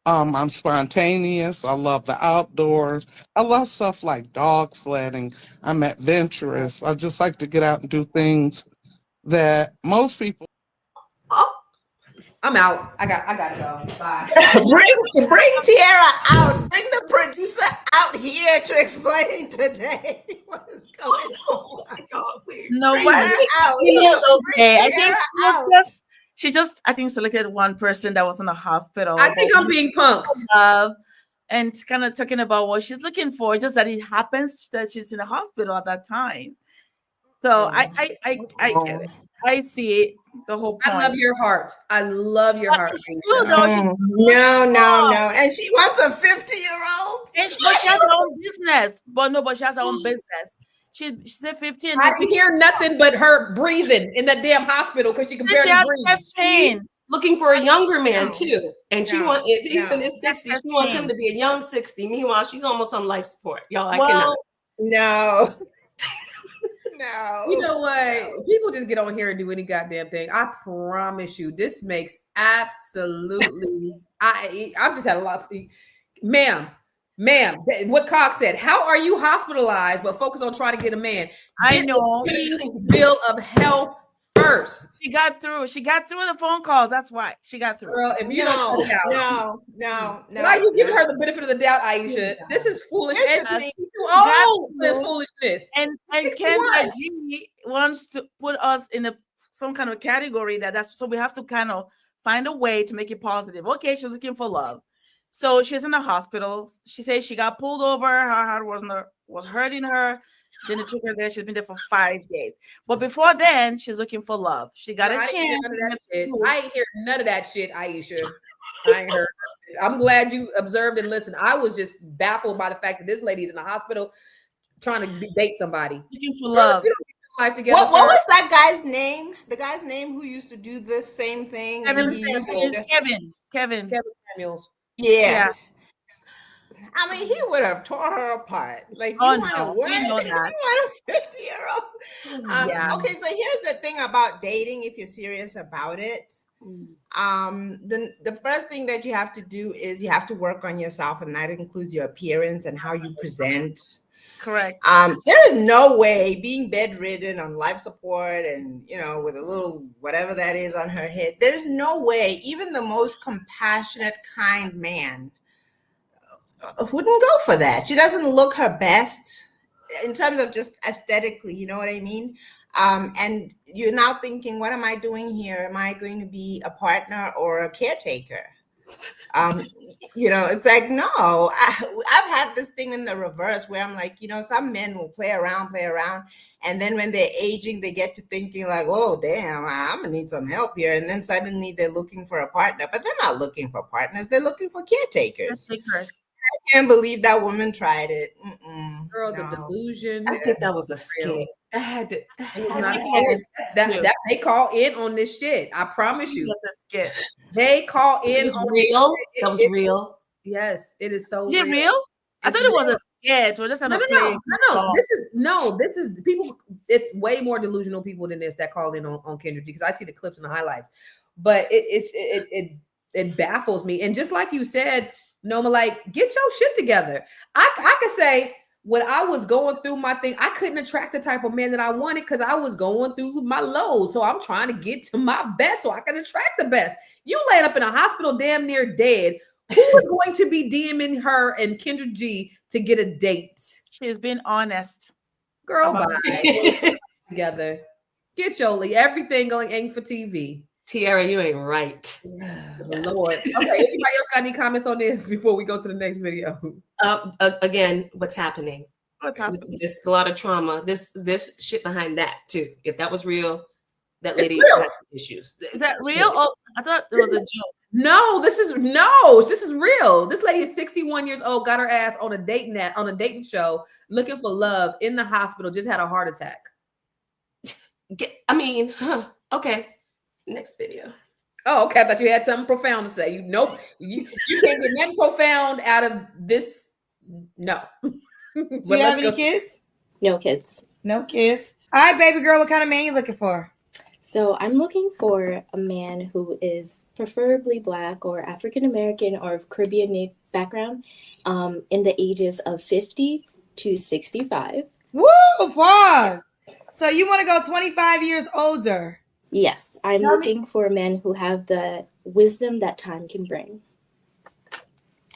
I'm spontaneous, I love the outdoors. I love stuff like dog sledding. I'm adventurous. I just like to get out and do things that most people. I'm out. I got y'all. Bye. Bring Tierra out. Bring the producer out here to explain today what is going on. No, Bring what? her out. She is okay. I think Tierra out. she just I think selected one person that was in the hospital. I think I'm being punked. And kind of talking about what she's looking for, just that it happens that she's in the hospital at that time. So I get it. I see it. The whole point. I love your heart. I love your heart. It's true, though. No. And she wants a 50-year-old. But she has her own business. But she has her own business. She said 50 and I didn't hear nothing but her breathing in that damn hospital because she can barely breathe. She's looking for a younger man too. And she wants, if he's in his 60s, she wants him to be a young 60. Meanwhile, she's almost on life support. Y'all, I cannot. No. You know what? People just get on here and do any goddamn thing. I promise you, this makes absolutely. I just had a lot of, ma'am. What Cox said. How are you hospitalized but focus on trying to get a man? I know. Bill of health first. She got through. She got through the phone call. That's why she got through. Girl, if you no. Why are you giving her the benefit of the doubt, Aisha? This is foolish. This foolishness. And Kendra G wants to put us in some kind of category that's so we have to kind of find a way to make it positive. Okay, she's looking for love. So she's in the hospital. She says she got pulled over. Her heart was hurting her. Then they took her there. She's been there for 5 days. But before then, she's looking for love. She got a chance. I ain't hear none of that shit, Aisha. I ain't heard. I'm glad you observed and listened. I was just baffled by the fact that this lady's in the hospital trying to date somebody. Looking for love. You don't get life together. What was that guy's name? The guy's name who used to do this same thing, and Kevin he used to Samuels. just Kevin. Kevin Samuels. Yeah. yes. I mean, he would have torn her apart. Like, Oh, you want to no. what? We know You that. want a 50-year-old? Yeah. Okay, so here's the thing about dating. If you're serious about it, the first thing that you have to do is you have to work on yourself, and that includes your appearance and how you present. Correct. There is no way being bedridden on life support and, you know, with a little whatever that is on her head, there's no way even the most compassionate, kind man wouldn't go for that. She doesn't look her best in terms of just aesthetically, you know what I mean? And you're now thinking, what am I doing here? Am I going to be a partner or a caretaker? You know, it's like, no. I've had this thing in the reverse where I'm like, you know, some men will play around, and then when they're aging, they get to thinking like, oh damn, I'm gonna need some help here, and then suddenly they're looking for a partner, but they're not looking for partners, they're looking for caretakers. I can't believe that woman tried it. Girl, the delusion. I think that was a skit. That had to. It was not a skit. That they call in on this shit. I promise you. They call in. It was on real. It, that was real. Yes, it is so. Is it real? I thought it was a sketch. We're just gonna play. No. This is people. It's way more delusional people than this that call in on Kendra G, because I see the clips and the highlights. But it baffles me. And just like you said, Noma, like, get your shit together. I could say when I was going through my thing, I couldn't attract the type of man that I wanted because I was going through my lows. So I'm trying to get to my best so I can attract the best. You laying up in a hospital damn near dead. Who is going to be DMing her and Kendra G to get a date? She's been honest. Girl, bye. Together. Get your everything going aim for TV. Tiara, you ain't right. Lord. Okay, anybody else got any comments on this before we go to the next video? Again, what's happening? There's a lot of trauma. This shit behind that too. If that was real, that lady has some issues. Is that real? Oh, I thought it was a joke. No, this is real. This lady is 61 years old, got her ass on a dating show, looking for love in the hospital, just had a heart attack. Okay. Next video. Oh, okay. I thought you had something profound to say. Nope. You can't get nothing profound out of this. No. Do you have any kids? No kids. No kids. All right, baby girl, what kind of man you looking for? So I'm looking for a man who is preferably Black or African American or of Caribbean background, in the ages of 50 to 65. Woo! Pause. So you want to go 25 years older? Yes, I'm looking for men who have the wisdom that time can bring.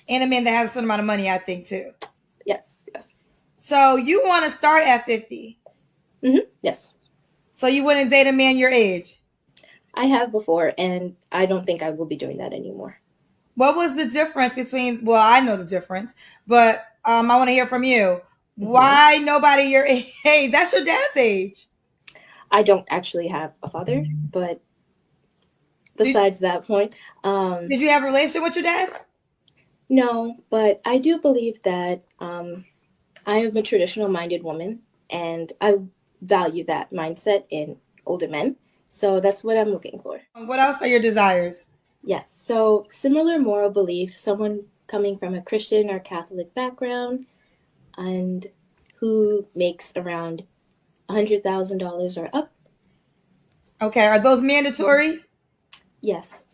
And a man that has a certain amount of money, I think, too. Yes. So you want to start at 50? Yes. So you wouldn't date a man your age? I have before, and I don't think I will be doing that anymore. What was the difference between, well, I know the difference, but I want to hear from you. Why nobody your age? Hey, that's your dad's age. I don't actually have a father, but besides that point. Did you have a relationship with your dad? No, but I do believe that I am a traditional-minded woman, and I value that mindset in older men. So that's what I'm looking for. What else are your desires? Yes, so similar moral belief, someone coming from a Christian or Catholic background, and who makes around $100,000 or up. Okay, are those mandatory? Yes.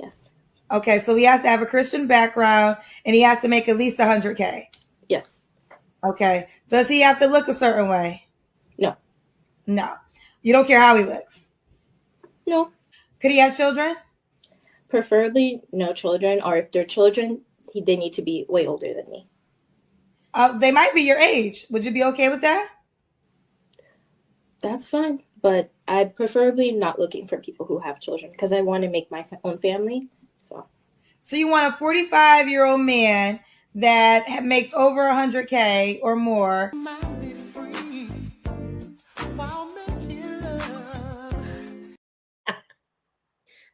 Okay, so he has to have a Christian background and he has to make at least 100K. Yes. Okay, does he have to look a certain way? No. You don't care how he looks? No. Could he have children? Preferably no children, or if they're children, they need to be way older than me. They might be your age. Would you be okay with that? That's fine, but I'm preferably not looking for people who have children because I want to make my own family. So you want a 45-year-old man that makes over 100K or more.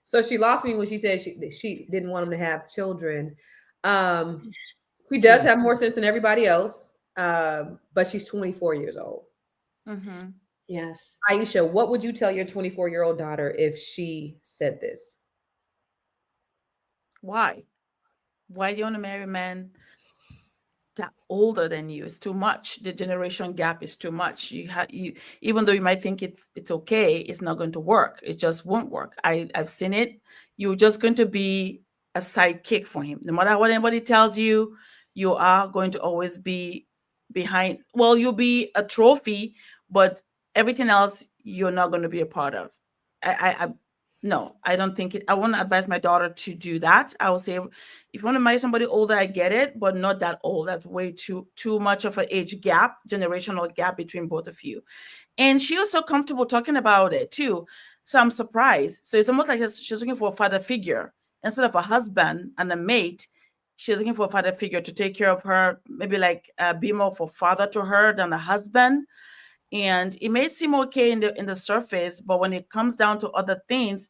So she lost me when she said she didn't want him to have children. She does have more sense than everybody else, but she's 24 years old. Yes. Aisha, what would you tell your 24-year-old daughter if she said this? Why? Why do you want to marry a man that older than you? It's too much. The generation gap is too much. You even though you might think it's okay, it's not going to work. It just won't work. I've seen it. You're just going to be a sidekick for him. No matter what anybody tells you, you are going to always be behind. Well, you'll be a trophy, but everything else you're not going to be a part of. I no, I don't think it. I wouldn't advise my daughter to do that. I would say, if you want to marry somebody older, I get it, but not that old. That's way too much of an age gap, generational gap between both of you. And she was so comfortable talking about it too. So I'm surprised. So it's almost like she's looking for a father figure instead of a husband and a mate. She's looking for a father figure to take care of her, maybe like be more of a father to her than a husband. And it may seem okay in the surface, but when it comes down to other things,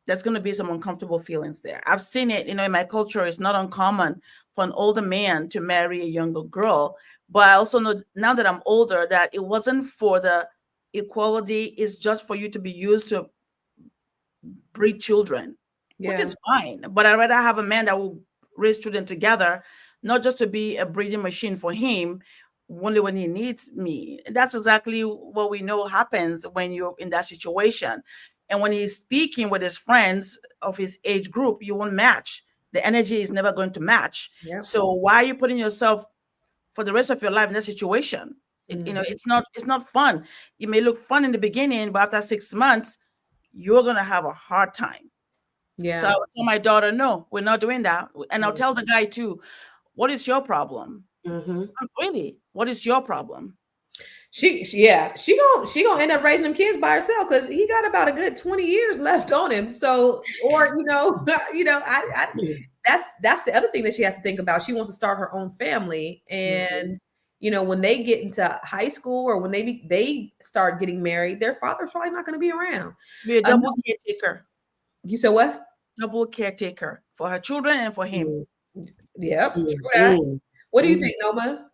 there's going to be some uncomfortable feelings there. I've seen it, in my culture, it's not uncommon for an older man to marry a younger girl. But I also know now that I'm older that it wasn't for the equality, it's just for you to be used to breed children, which is fine. But I'd rather have a man that will raise children together, not just to be a breeding machine for him only when he needs me. That's exactly what we know happens when you're in that situation. And when he's speaking with his friends of his age group, you won't match. The energy is never going to match. Yep. So why are you putting yourself for the rest of your life in that situation? It's not fun. It may look fun in the beginning, but after 6 months, you're gonna have a hard time. Yeah. So I would tell my daughter, no, we're not doing that. And I'll tell the guy too, what is your problem? Really, what is your problem? She gonna end up raising them kids by herself because he got about a good 20 years left on him. So, or that's the other thing that she has to think about. She wants to start her own family, and when they get into high school or when they start getting married, their father's probably not going to be around. Be a double caretaker. You said what? Double caretaker for her children and for him. Yep. True that. What do you think, Noma?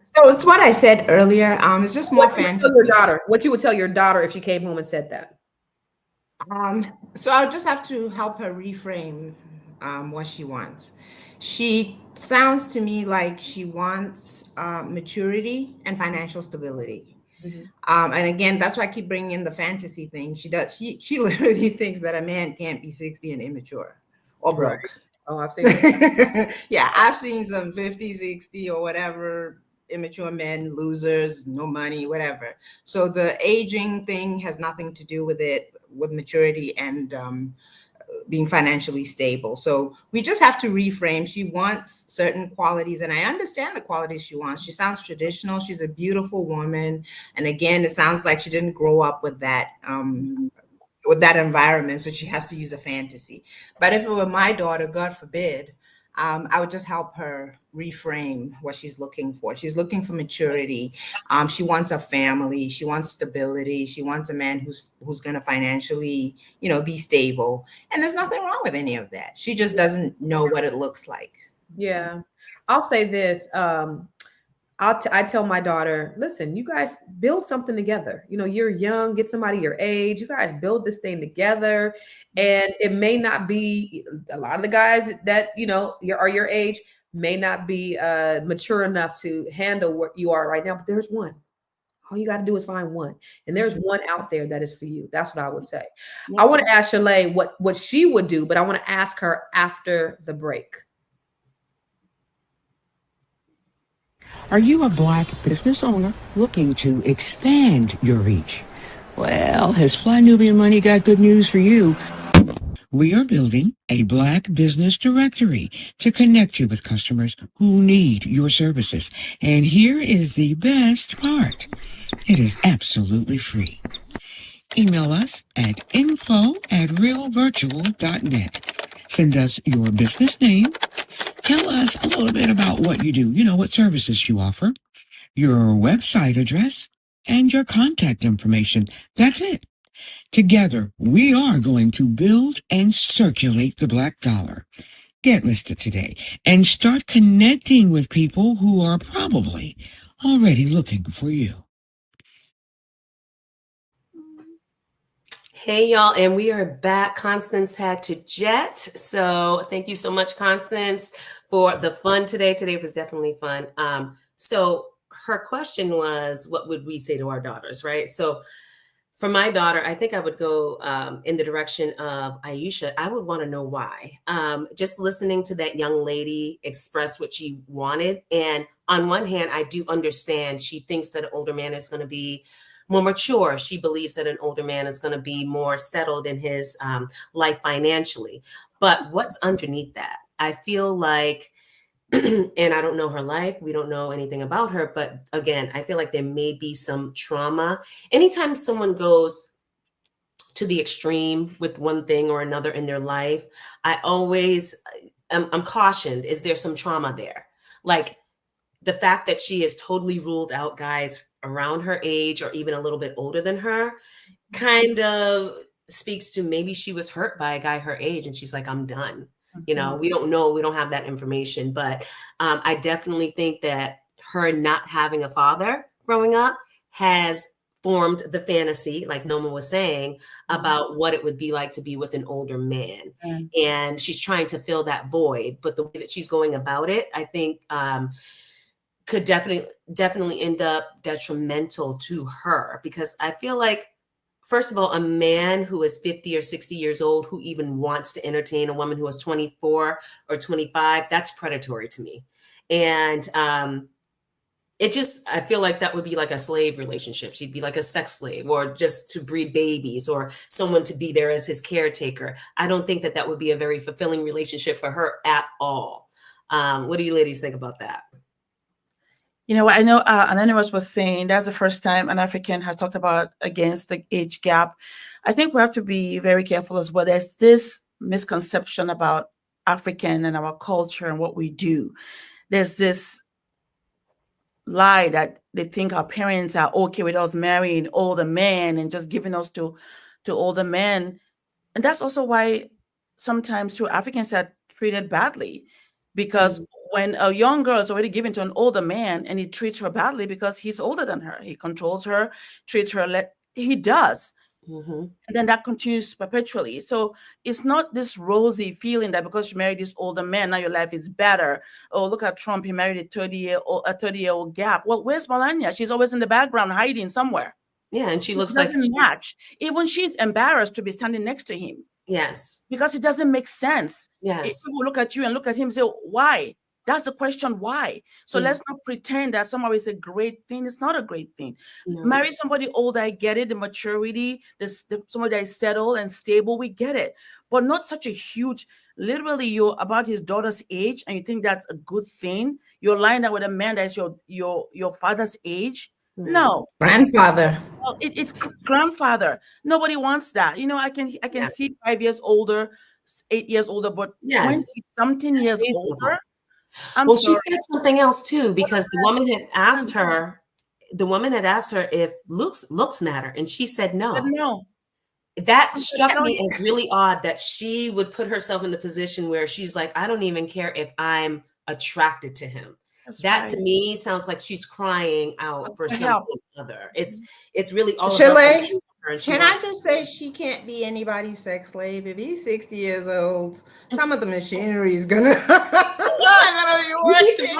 So it's what I said earlier. It's just more fantasy. What you would tell your daughter if she came home and said that? So I'll just have to help her reframe what she wants. She sounds to me like she wants maturity and financial stability. And again, that's why I keep bringing in the fantasy thing. She literally thinks that a man can't be 60 and immature or broke. Right. Oh, I've seen that. Yeah, I've seen some 50, 60 or whatever immature men, losers, no money, whatever. So the aging thing has nothing to do with it, with maturity and being financially stable. So we just have to reframe. She wants certain qualities, and I understand the qualities she wants. She sounds traditional. She's a beautiful woman. And again, it sounds like she didn't grow up with that environment, so she has to use a fantasy. But if it were my daughter, God forbid, I would just help her reframe what she's looking for. She's looking for maturity. She wants a family. She wants stability. She wants a man who's going to financially, be stable. And there's nothing wrong with any of that. She just doesn't know what it looks like. Yeah. I'll say this. I tell my daughter, listen, you guys build something together. You're young, get somebody your age. You guys build this thing together. And it may not be, a lot of the guys that, are your age may not be mature enough to handle what you are right now, but there's one. All you got to do is find one. And there's one out there that is for you. That's what I would say. Yeah. I want to ask Shalay what she would do, but I want to ask her after the break. Are you a Black business owner looking to expand your reach? Well, has Fly Nubian Money got good news for you? We are building a Black business directory to connect you with customers who need your services. And here is the best part. It is absolutely free. Email us at info@realvirtual.net. Send us your business name. Tell us a little bit about what you do, what services you offer, your website address, and your contact information. That's it. Together, we are going to build and circulate the Black dollar. Get listed today and start connecting with people who are probably already looking for you. Hey, y'all, and we are back. Constance had to jet. So thank you so much, Constance, for the fun today. Today was definitely fun. So her question was, what would we say to our daughters, right? So for my daughter, I think I would go in the direction of Aisha. I would want to know why. Just listening to that young lady express what she wanted. And on one hand, I do understand she thinks that an older man is going to be more mature. She believes that an older man is going to be more settled in his life financially. But what's underneath that? I feel like, and I don't know her life, we don't know anything about her, but again, I feel like there may be some trauma. Anytime someone goes to the extreme with one thing or another in their life, I always, I'm cautioned, is there some trauma there? Like the fact that she has totally ruled out guys around her age or even a little bit older than her kind of speaks to maybe she was hurt by a guy her age and she's like, I'm done. You know, we don't know, we don't have that information, but I definitely think that her not having a father growing up has formed the fantasy, like Noma was saying, about what it would be like to be with an older man. And she's trying to fill that void, but the way that she's going about it, I think could definitely end up detrimental to her, because I feel like, first of all, a man who is 50 or 60 years old who even wants to entertain a woman who is 24 or 25, that's predatory to me. And I feel like that would be like a slave relationship. She'd be like a sex slave, or just to breed babies, or someone to be there as his caretaker. I don't think that would be a very fulfilling relationship for her at all. What do you ladies think about that? You know, I know Anonymous was saying that's the first time an African has talked about against the age gap. I think we have to be very careful as well. There's this misconception about African and our culture and what we do. There's this lie that they think our parents are okay with us marrying older men and just giving us to older men. And that's also why sometimes true Africans are treated badly, because when a young girl is already given to an older man and he treats her badly because he's older than her, he controls her, treats her, he does. And then that continues perpetually. So it's not this rosy feeling that because you married this older man, now your life is better. Oh, look at Trump, he married a 30-year-old gap. Well, where's Melania? She's always in the background hiding somewhere. Yeah, and she looks like doesn't match. Even she's embarrassed to be standing next to him. Yes. Because it doesn't make sense. Yes. If people look at you and look at him and say, why? That's the question, why? So let's not pretend that somehow it's a great thing. It's not a great thing. No. Marry somebody older, I get it, the maturity, somebody that is settled and stable, we get it. But not such a huge, literally you're about his daughter's age and you think that's a good thing. You're lying up with a man that's your father's age. No. Grandfather. Well, it's grandfather. Nobody wants that. You know, I can see 5 years older, 8 years older, but 20-something years older. Well, she said something else too, because the woman had asked her if looks matter, and she said no. No. That struck me as really odd that she would put herself in the position where she's like, I don't even care if I'm attracted to him. That to me sounds like she's crying out for something other. It's really all Chile. Can I just say she can't be anybody's sex slave? If he's 60 years old, some of the machinery is gonna be working.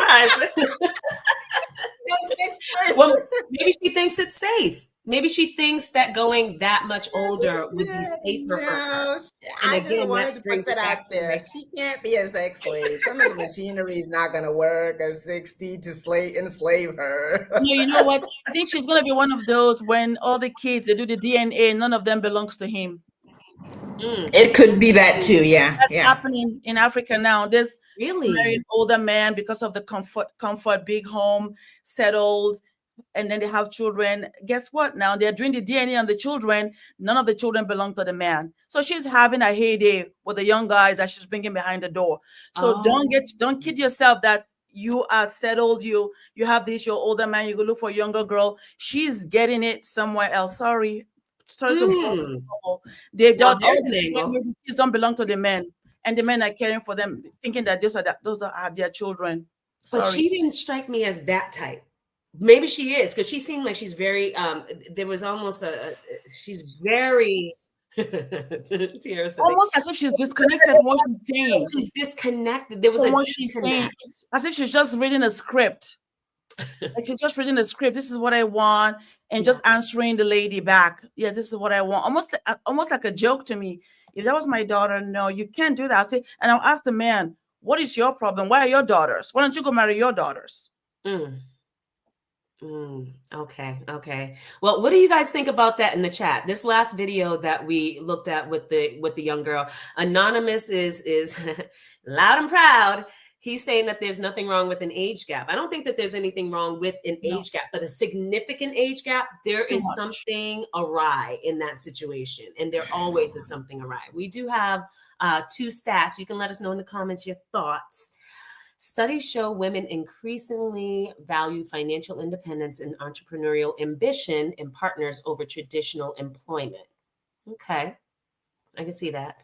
Well, maybe she thinks it's safe. Maybe she thinks that going that much older would be safer for her. And again, wanted to put that out there. She can't be a sex slave. Some of the machinery is not going to work at 60 to enslave her. No, you know what? I think she's going to be one of those when all the kids, they do the DNA, none of them belongs to him. It could be that too, yeah. That's happening in Africa now. There's really married older man because of the comfort, big home, settled, and then they have children. Guess what? Now they're doing the DNA on the children. None of the children belong to the man. So she's having a heyday with the young guys that she's bringing behind the door. So don't kid yourself that you are settled. You have this, your older man, you go look for a younger girl. She's getting it somewhere else. Sorry to they kids don't belong to the men, and the men are caring for them, thinking that those are their children. But she didn't strike me as that type. Maybe she is, because she seemed like she's very there was almost she's very Tiara said Almost as if she's disconnected from what she's saying. she's disconnected. There was From a what she's saying, disconnect. as if she's just reading a script. Like she's just reading the script. This is what I want, and just answering the lady back. Yeah, this is what I want. Almost like a joke to me. If that was my daughter, no, you can't do that. I'll say, and I'll ask the man, "What is your problem? Why are your daughters? Why don't you go marry your daughters?" Okay. Well, what do you guys think about that in the chat? This last video that we looked at with the young girl, Anonymous is loud and proud. He's saying that there's nothing wrong with an age gap. I don't think that there's anything wrong with an age gap, but a significant age gap, there is something awry in that situation. And there always is something awry. We do have 2 stats. You can let us know in the comments your thoughts. Studies show women increasingly value financial independence and entrepreneurial ambition in partners over traditional employment. Okay, I can see that.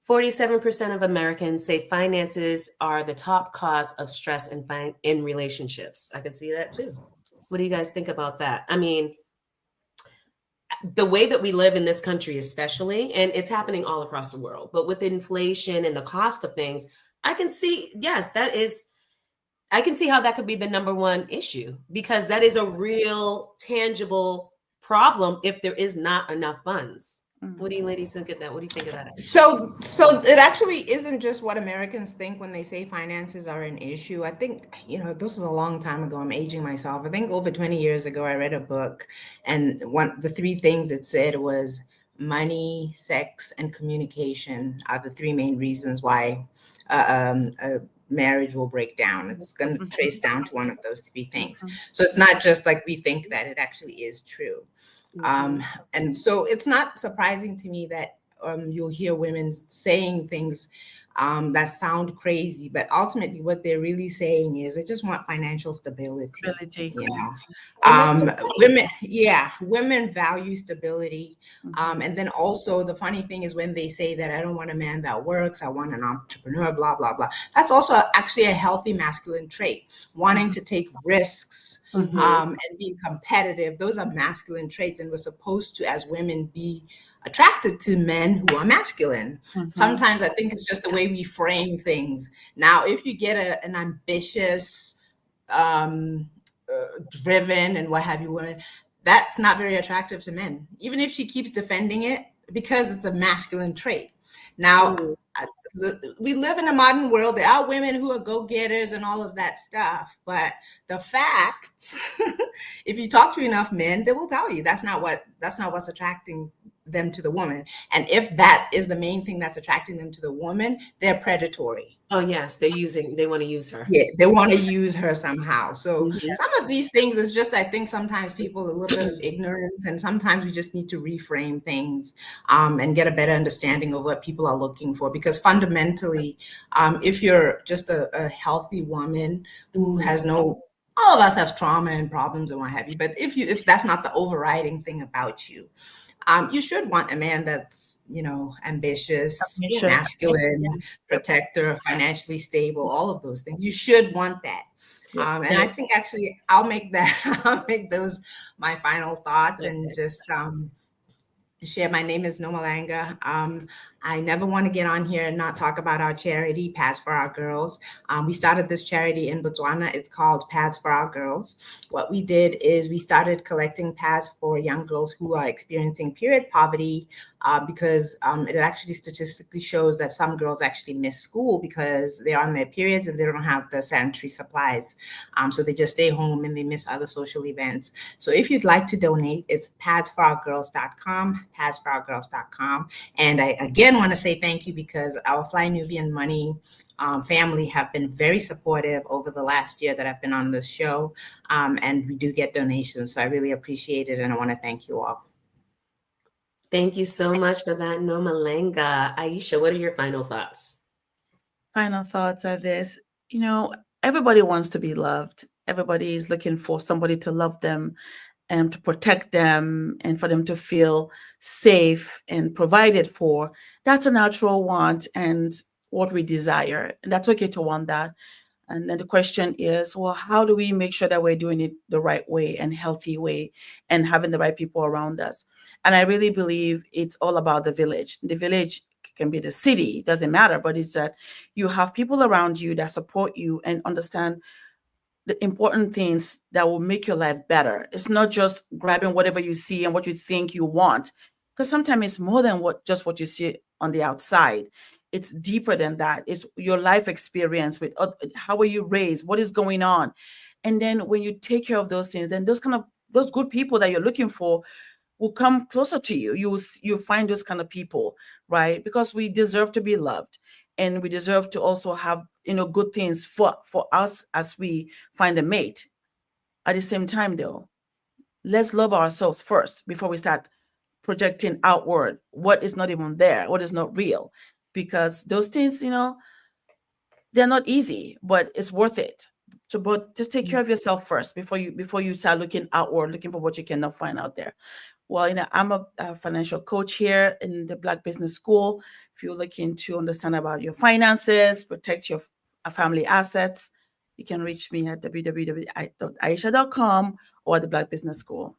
47% of Americans say finances are the top cause of stress in relationships. I can see that too. What do you guys think about that? I mean, the way that we live in this country, especially, and it's happening all across the world, but with inflation and the cost of things, I can see, yes, I can see how that could be the number one issue, because that is a real tangible problem if there is not enough funds. What do you ladies think of that? What do you think of that? So it actually isn't just what Americans think when they say finances are an issue. I think, this is a long time ago. I'm aging myself. I think over 20 years ago, I read a book, and the 3 things it said was money, sex, and communication are the 3 main reasons why a marriage will break down. It's going to trace down to one of those 3 things. So it's not just like we think that, it actually is true. And so it's not surprising to me that you'll hear women saying things that sound crazy, but ultimately what they're really saying is they just want financial stability. Women value stability. And then also the funny thing is when they say that I don't want a man that works, I want an entrepreneur, blah, blah, blah. That's also actually a healthy masculine trait. Wanting to take risks and being competitive. Those are masculine traits, and we're supposed to, as women, be attracted to men who are masculine. Sometimes I think it's just the way we frame things. Now, if you get an ambitious, driven and what have you women, that's not very attractive to men, even if she keeps defending it, because it's a masculine trait. Now, we live in a modern world. There are women who are go-getters and all of that stuff, but the fact, if you talk to enough men, they will tell you that's not what's attracting them to the woman. And if that is the main thing that's attracting them to the woman, they're predatory. Oh yes, they want to use her. Yeah, they want to use her somehow. So some of these things is just, I think sometimes people a little bit of ignorance, and sometimes we just need to reframe things and get a better understanding of what people are looking for. Because fundamentally, if you're just a healthy woman who has all of us have trauma and problems and what have you, but if that's not the overriding thing about you, you should want a man that's, ambitious, masculine, protector, financially stable, all of those things. You should want that. And I think actually I'll make those my final thoughts and just share. My name is Nomalanga. I never want to get on here and not talk about our charity, Pads for Our Girls. We started this charity in Botswana. It's called Pads for Our Girls. What we did is we started collecting pads for young girls who are experiencing period poverty, because it actually statistically shows that some girls actually miss school because they're on their periods and they don't have the sanitary supplies. So they just stay home and they miss other social events. So if you'd like to donate, it's padsforourgirls.com, padsforourgirls.com. And I again want to say thank you, because our Fly Nubian Money family have been very supportive over the last year that I've been on this show. And we do get donations. So I really appreciate it. And I want to thank you all. Thank you so much for that, Nomalanga. Aisha, what are your final thoughts? Final thoughts are this. Everybody wants to be loved. Everybody is looking for somebody to love them and to protect them and for them to feel safe and provided for. That's a natural want and what we desire. And that's okay to want that. And then the question is, well, how do we make sure that we're doing it the right way and healthy way and having the right people around us? And I really believe it's all about the village. The village can be the city, it doesn't matter, but it's that you have people around you that support you and understand the important things that will make your life better. It's not just grabbing whatever you see and what you think you want, because sometimes it's more than what you see on the outside. It's deeper than that. It's your life experience with how were you raised, what is going on, and then when you take care of those things, then those good people that you're looking for will come closer to you. You find those kind of people, right? Because we deserve to be loved, and we deserve to also have good things for us as we find a mate. At the same time, though, let's love ourselves first before we start projecting outward what is not even there, what is not real, because those things, they're not easy, but it's worth it. So, but just take care of yourself first before you start looking outward, looking for what you cannot find out there. Well, I'm a financial coach here in the Black Business School. If you're looking to understand about your finances, protect your family assets, you can reach me at www.aisha.com or the Black Business School.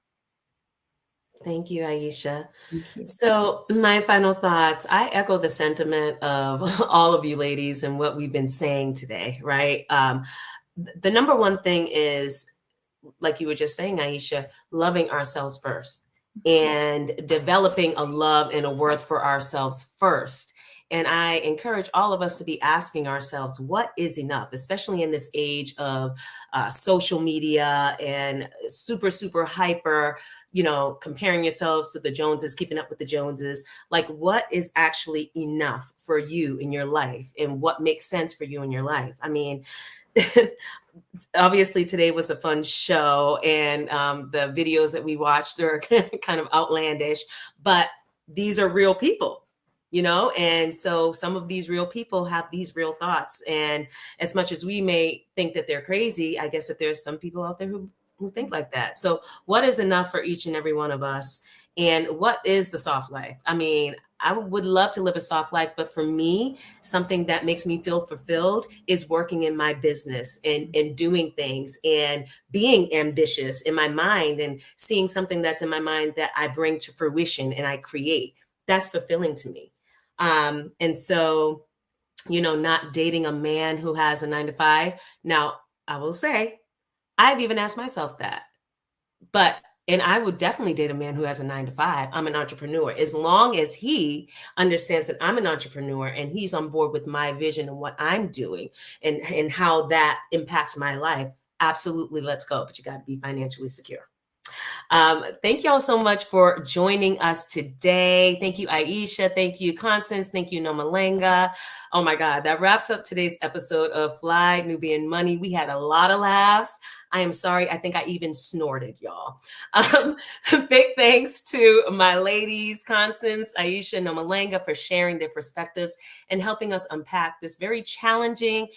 Thank you, Aisha. Thank you. So my final thoughts, I echo the sentiment of all of you ladies and what we've been saying today, right? The number one thing is, like you were just saying, Aisha, loving ourselves first and developing a love and a worth for ourselves first. And I encourage all of us to be asking ourselves, what is enough, especially in this age of social media and super, super hyper, comparing yourselves to the Joneses, keeping up with the Joneses. Like, what is actually enough for you in your life and what makes sense for you in your life? I mean, obviously today was a fun show, and the videos that we watched are kind of outlandish, but these are real people, and so some of these real people have these real thoughts. And as much as we may think that they're crazy, I guess that there's some people out there who think like that. So what is enough for each and every one of us? And what is the soft life? I mean, I would love to live a soft life, but for me, something that makes me feel fulfilled is working in my business and doing things and being ambitious in my mind and seeing something that's in my mind that I bring to fruition and I create. That's fulfilling to me. And so, not dating a man who has a 9-to-5. Now, I will say, I've even asked myself that, and I would definitely date a man who has a 9-to-5. I'm an entrepreneur. As long as he understands that I'm an entrepreneur and he's on board with my vision and what I'm doing and how that impacts my life, absolutely, let's go. But you got to be financially secure. Thank you all so much for joining us today. Thank you, Aisha. Thank you, Constance. Thank you, Nomalanga. Oh my God, that wraps up today's episode of Fly Nubian Money. We had a lot of laughs. I am sorry. I think I even snorted, y'all. Big thanks to my ladies, Constance, Aisha, Nomalanga, for sharing their perspectives and helping us unpack this very challenging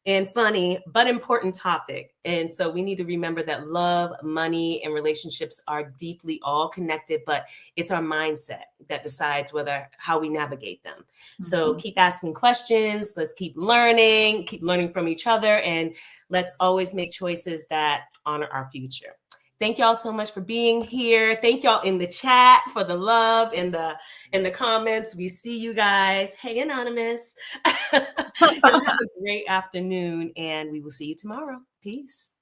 and funny, but important topic. And so we need to remember that love, money, and relationships are deeply all connected, but it's our mindset that decides how we navigate them. Mm-hmm. So keep asking questions. Let's keep learning from each other, and let's always make choices that honor our future. Thank y'all so much for being here. Thank y'all in the chat for the love and the comments. We see you guys. Hey, Anonymous. Have a great afternoon, and we will see you tomorrow. Peace.